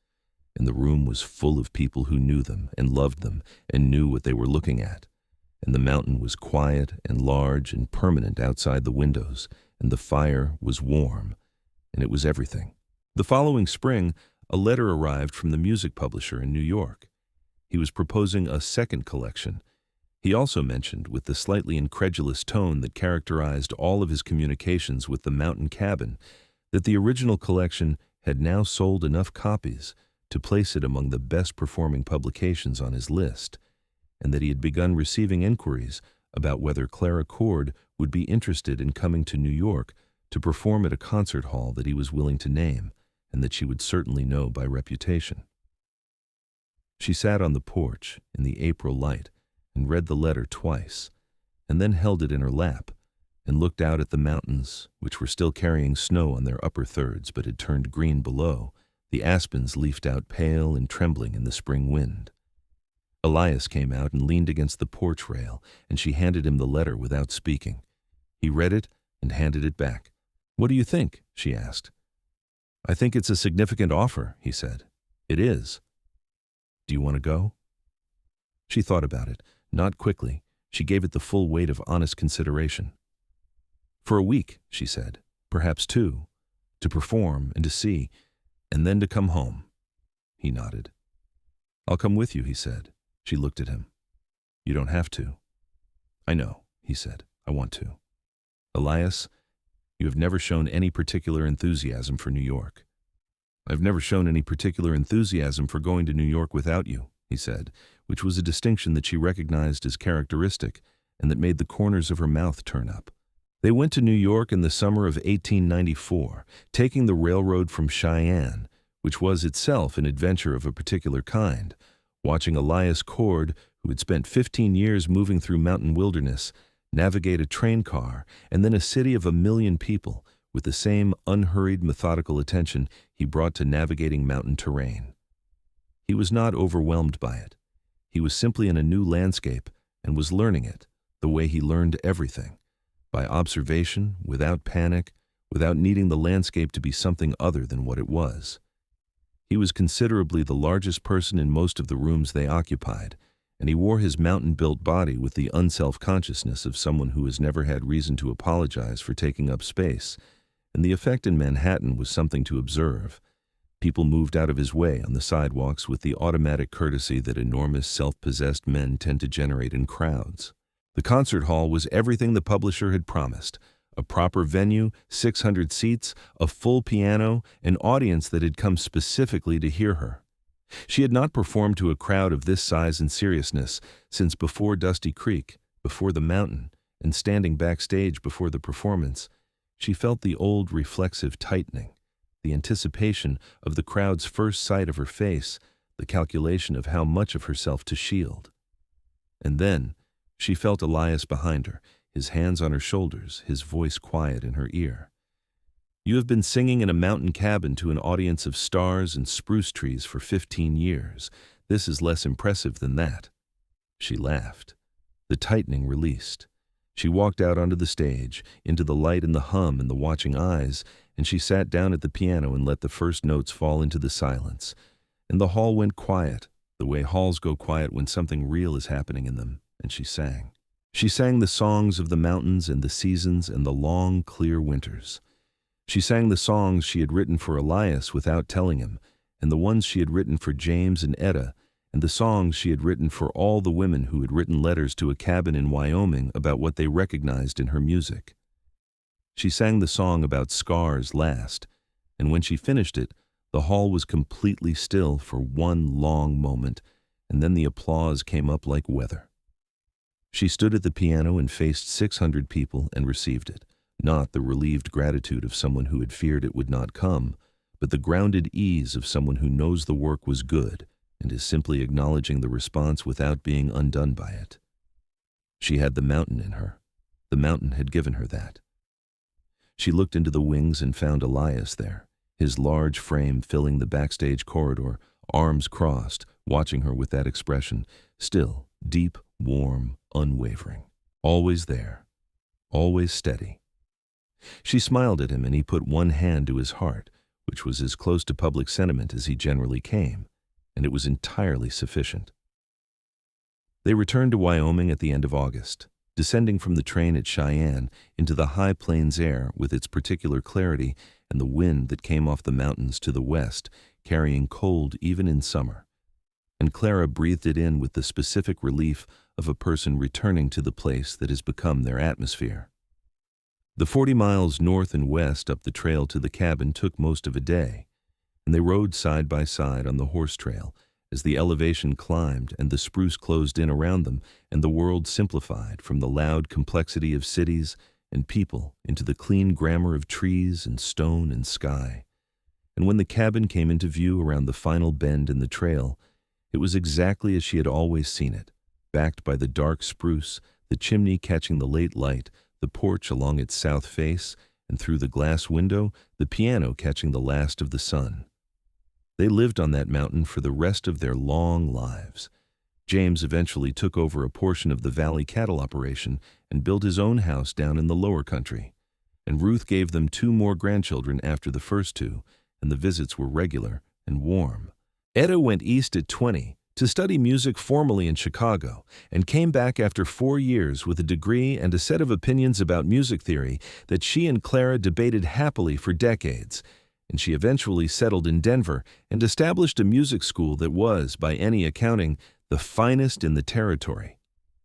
and the room was full of people who knew them and loved them and knew what they were looking at, and the mountain was quiet and large and permanent outside the windows, and the fire was warm, and it was everything. The following spring, a letter arrived from the music publisher in New York. He was proposing a second collection. He also mentioned, with the slightly incredulous tone that characterized all of his communications with the mountain cabin, that the original collection had now sold enough copies to place it among the best-performing publications on his list, and that he had begun receiving inquiries about whether Clara Cord would be interested in coming to New York to perform at a concert hall that he was willing to name, and that she would certainly know by reputation. She sat on the porch in the April light and read the letter twice, and then held it in her lap and looked out at the mountains, which were still carrying snow on their upper thirds but had turned green below. The aspens leafed out pale and trembling in the spring wind. Elias came out and leaned against the porch rail, and she handed him the letter without speaking. He read it and handed it back. "What do you think?" she asked. "I think it's a significant offer," he said. "It is. Do you want to go?" She thought about it. Not quickly. She gave it the full weight of honest consideration. "For a week," she said, "perhaps 2, to perform and to see, and then to come home." He nodded. "I'll come with you," he said. She looked at him. "You don't have to." "I know," he said. "I want to. Elias, you have never shown any particular enthusiasm for New York." "I've never shown any particular enthusiasm for going to New York without you," he said, which was a distinction that she recognized as characteristic and that made the corners of her mouth turn up. They went to New York in the summer of 1894, taking the railroad from Cheyenne, which was itself an adventure of a particular kind, watching Elias Cord, who had spent 15 years moving through mountain wilderness, navigate a train car and then a city of 1 million people with the same unhurried, methodical attention he brought to navigating mountain terrain. He was not overwhelmed by it. He was simply in a new landscape and was learning it, the way he learned everything, by observation, without panic, without needing the landscape to be something other than what it was. He was considerably the largest person in most of the rooms they occupied, and he wore his mountain-built body with the unself-consciousness of someone who has never had reason to apologize for taking up space, and the effect in Manhattan was something to observe. People moved out of his way on the sidewalks with the automatic courtesy that enormous, self-possessed men tend to generate in crowds. The concert hall was everything the publisher had promised: a proper venue, 600 seats, a full piano, an audience that had come specifically to hear her. She had not performed to a crowd of this size and seriousness since before Dusty Creek, before the mountain, and standing backstage before the performance. She felt the old reflexive tightening, the anticipation of the crowd's first sight of her face, the calculation of how much of herself to shield. And then she felt Elias behind her, his hands on her shoulders, his voice quiet in her ear. "You have been singing in a mountain cabin to an audience of stars and spruce trees for 15 years. This is less impressive than that." She laughed. The tightening released. She walked out onto the stage, into the light and the hum and the watching eyes, and she sat down at the piano and let the first notes fall into the silence. And the hall went quiet, the way halls go quiet when something real is happening in them, and she sang. She sang the songs of the mountains and the seasons and the long, clear winters. She sang the songs she had written for Elias without telling him, and the ones she had written for James and Etta, and the songs she had written for all the women who had written letters to a cabin in Wyoming about what they recognized in her music. She sang the song about scars last, and when she finished it, the hall was completely still for one long moment, and then the applause came up like weather. She stood at the piano and faced 600 people and received it, not the relieved gratitude of someone who had feared it would not come, but the grounded ease of someone who knows the work was good and is simply acknowledging the response without being undone by it. She had the mountain in her. The mountain had given her that. She looked into the wings and found Elias there, his large frame filling the backstage corridor, arms crossed, watching her with that expression, still, deep, warm, unwavering. Always there. Always steady. She smiled at him and he put one hand to his heart, which was as close to public sentiment as he generally came, and it was entirely sufficient. They returned to Wyoming at the end of August, descending from the train at Cheyenne into the high plains air with its particular clarity and the wind that came off the mountains to the west, carrying cold even in summer. And Clara breathed it in with the specific relief of a person returning to the place that has become their atmosphere. The 40 miles north and west up the trail to the cabin took most of a day, and they rode side by side on the horse trail as the elevation climbed and the spruce closed in around them and the world simplified from the loud complexity of cities and people into the clean grammar of trees and stone and sky. And when the cabin came into view around the final bend in the trail, it was exactly as she had always seen it, backed by the dark spruce, the chimney catching the late light, the porch along its south face, and through the glass window, the piano catching the last of the sun. They lived on that mountain for the rest of their long lives. James eventually took over a portion of the valley cattle operation and built his own house down in the lower country. And Ruth gave them 2 more grandchildren after the first 2, and the visits were regular and warm. Etta went east at 20 to study music formally in Chicago and came back after 4 years with a degree and a set of opinions about music theory that she and Clara debated happily for decades. And she eventually settled in Denver and established a music school that was, by any accounting, the finest in the territory.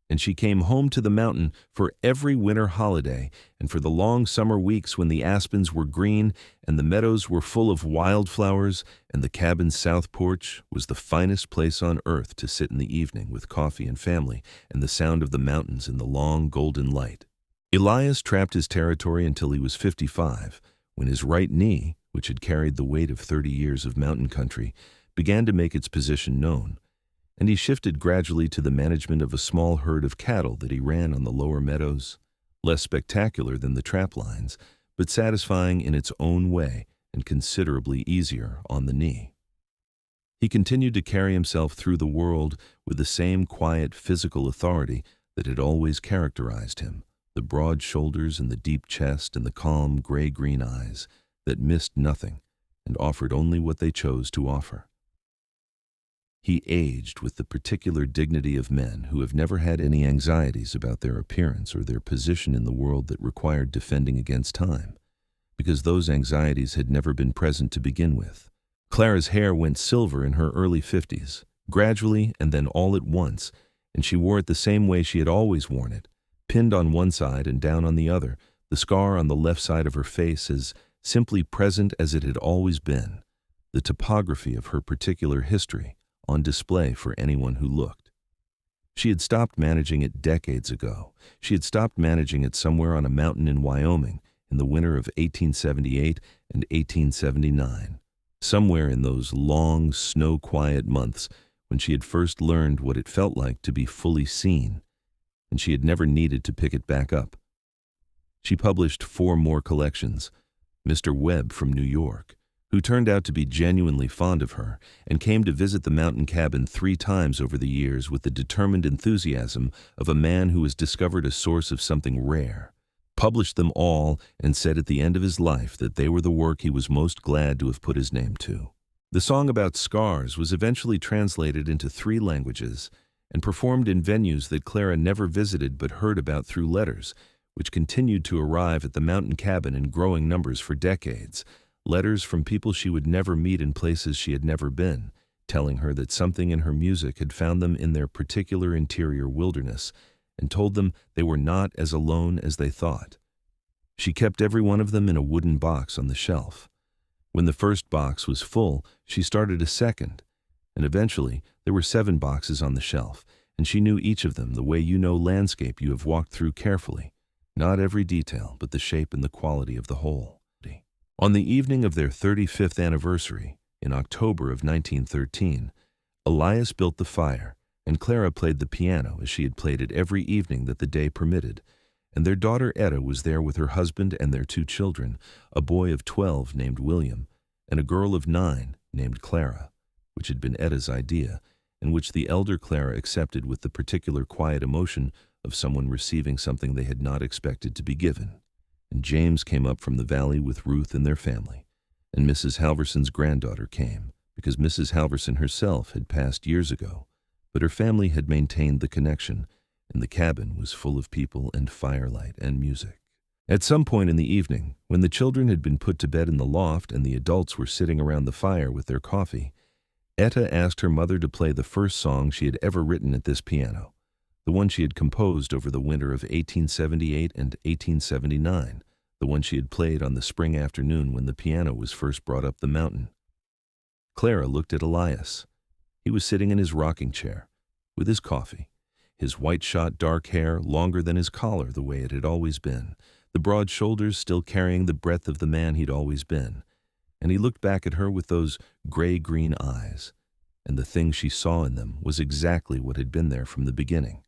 And she came home to the mountain for every winter holiday and for the long summer weeks when the aspens were green and the meadows were full of wildflowers and the cabin's south porch was the finest place on earth to sit in the evening with coffee and family and the sound of the mountains in the long golden light. Elias trapped his territory until he was 55, when his right knee, which had carried the weight of 30 years of mountain country, began to make its position known, and he shifted gradually to the management of a small herd of cattle that he ran on the lower meadows, less spectacular than the trap lines, but satisfying in its own way and considerably easier on the knee. He continued to carry himself through the world with the same quiet physical authority that had always characterized him, the broad shoulders and the deep chest and the calm gray-green eyes that missed nothing and offered only what they chose to offer. He aged with the particular dignity of men who have never had any anxieties about their appearance or their position in the world that required defending against time, because those anxieties had never been present to begin with. Clara's hair went silver in her early 50s, gradually and then all at once, and she wore it the same way she had always worn it, pinned on one side and down on the other, the scar on the left side of her face as simply present as it had always been, the topography of her particular history, on display for anyone who looked. She had stopped managing it decades ago. She had stopped managing it somewhere on a mountain in Wyoming in the winter of 1878 and 1879, somewhere in those long, snow-quiet months when she had first learned what it felt like to be fully seen, and she had never needed to pick it back up. She published 4 more collections. Mr. Webb from New York, who turned out to be genuinely fond of her and came to visit the mountain cabin 3 times over the years with the determined enthusiasm of a man who has discovered a source of something rare, published them all, and said at the end of his life that they were the work he was most glad to have put his name to. The song about scars was eventually translated into 3 languages and performed in venues that Clara never visited but heard about through letters, which continued to arrive at the mountain cabin in growing numbers for decades, letters from people she would never meet in places she had never been, telling her that something in her music had found them in their particular interior wilderness and told them they were not as alone as they thought. She kept every one of them in a wooden box on the shelf. When the first box was full, she started a second, and eventually there were 7 boxes on the shelf, and she knew each of them the way you know landscape you have walked through carefully. Not every detail, but the shape and the quality of the whole. On the evening of their 35th anniversary, in October of 1913, Elias built the fire, and Clara played the piano as she had played it every evening that the day permitted, and their daughter Etta was there with her husband and their 2 children, a boy of 12 named William, and a girl of 9 named Clara, which had been Etta's idea, and which the elder Clara accepted with the particular quiet emotion of someone receiving something they had not expected to be given. And James came up from the valley with Ruth and their family, and Mrs. Halverson's granddaughter came, because Mrs. Halverson herself had passed years ago, but her family had maintained the connection, and the cabin was full of people and firelight and music. At some point in the evening, when the children had been put to bed in the loft and the adults were sitting around the fire with their coffee, Etta asked her mother to play the first song she had ever written at this piano, the one she had composed over the winter of 1878 and 1879, the one she had played on the spring afternoon when the piano was first brought up the mountain. Clara looked at Elias. He was sitting in his rocking chair, with his coffee, his white-shot dark hair longer than his collar the way it had always been, the broad shoulders still carrying the breadth of the man he'd always been, and he looked back at her with those gray-green eyes, and the thing she saw in them was exactly what had been there from the beginning,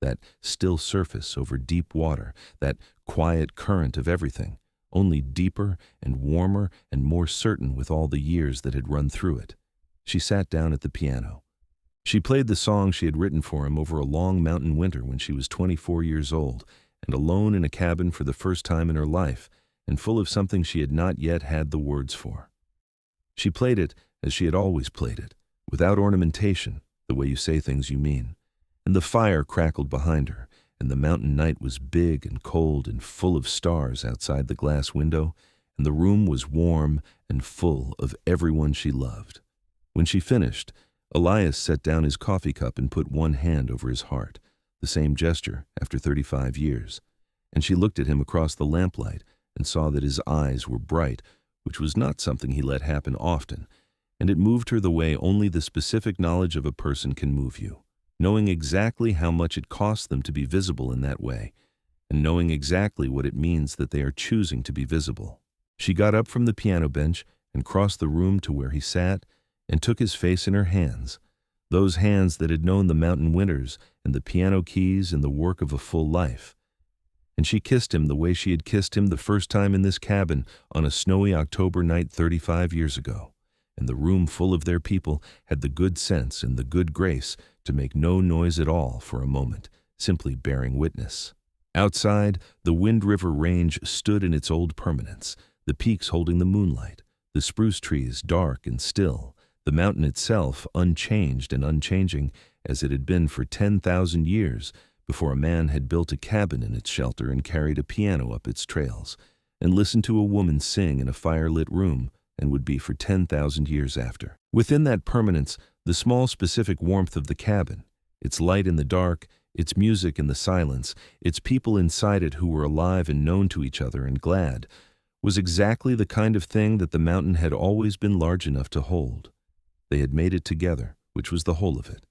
that still surface over deep water, that quiet current of everything, only deeper and warmer and more certain with all the years that had run through it. She sat down at the piano. She played the song she had written for him over a long mountain winter when she was 24 years old, and alone in a cabin for the first time in her life, and full of something she had not yet had the words for. She played it as she had always played it, without ornamentation, the way you say things you mean, and the fire crackled behind her, and the mountain night was big and cold and full of stars outside the glass window, and the room was warm and full of everyone she loved. When she finished, Elias set down his coffee cup and put one hand over his heart, the same gesture after 35 years, and she looked at him across the lamplight and saw that his eyes were bright, which was not something he let happen often, and it moved her the way only the specific knowledge of a person can move you, knowing exactly how much it costs them to be visible in that way, and knowing exactly what it means that they are choosing to be visible. She got up from the piano bench and crossed the room to where he sat and took his face in her hands, those hands that had known the mountain winters and the piano keys and the work of a full life. And she kissed him the way she had kissed him the first time in this cabin on a snowy October night 35 years ago, and the room full of their people had the good sense and the good grace to make no noise at all for a moment, simply bearing witness. Outside, the Wind River Range stood in its old permanence, the peaks holding the moonlight, the spruce trees dark and still, the mountain itself unchanged and unchanging as it had been for 10,000 years before a man had built a cabin in its shelter and carried a piano up its trails, and listened to a woman sing in a fire-lit room, and would be for 10,000 years after. Within that permanence, the small specific warmth of the cabin, its light in the dark, its music in the silence, its people inside it who were alive and known to each other and glad, was exactly the kind of thing that the mountain had always been large enough to hold. They had made it together, which was the whole of it,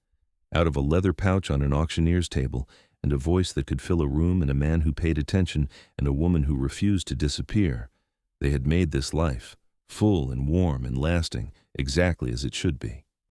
out of a leather pouch on an auctioneer's table, and a voice that could fill a room and a man who paid attention and a woman who refused to disappear. They had made this life, full and warm and lasting, exactly as it should be.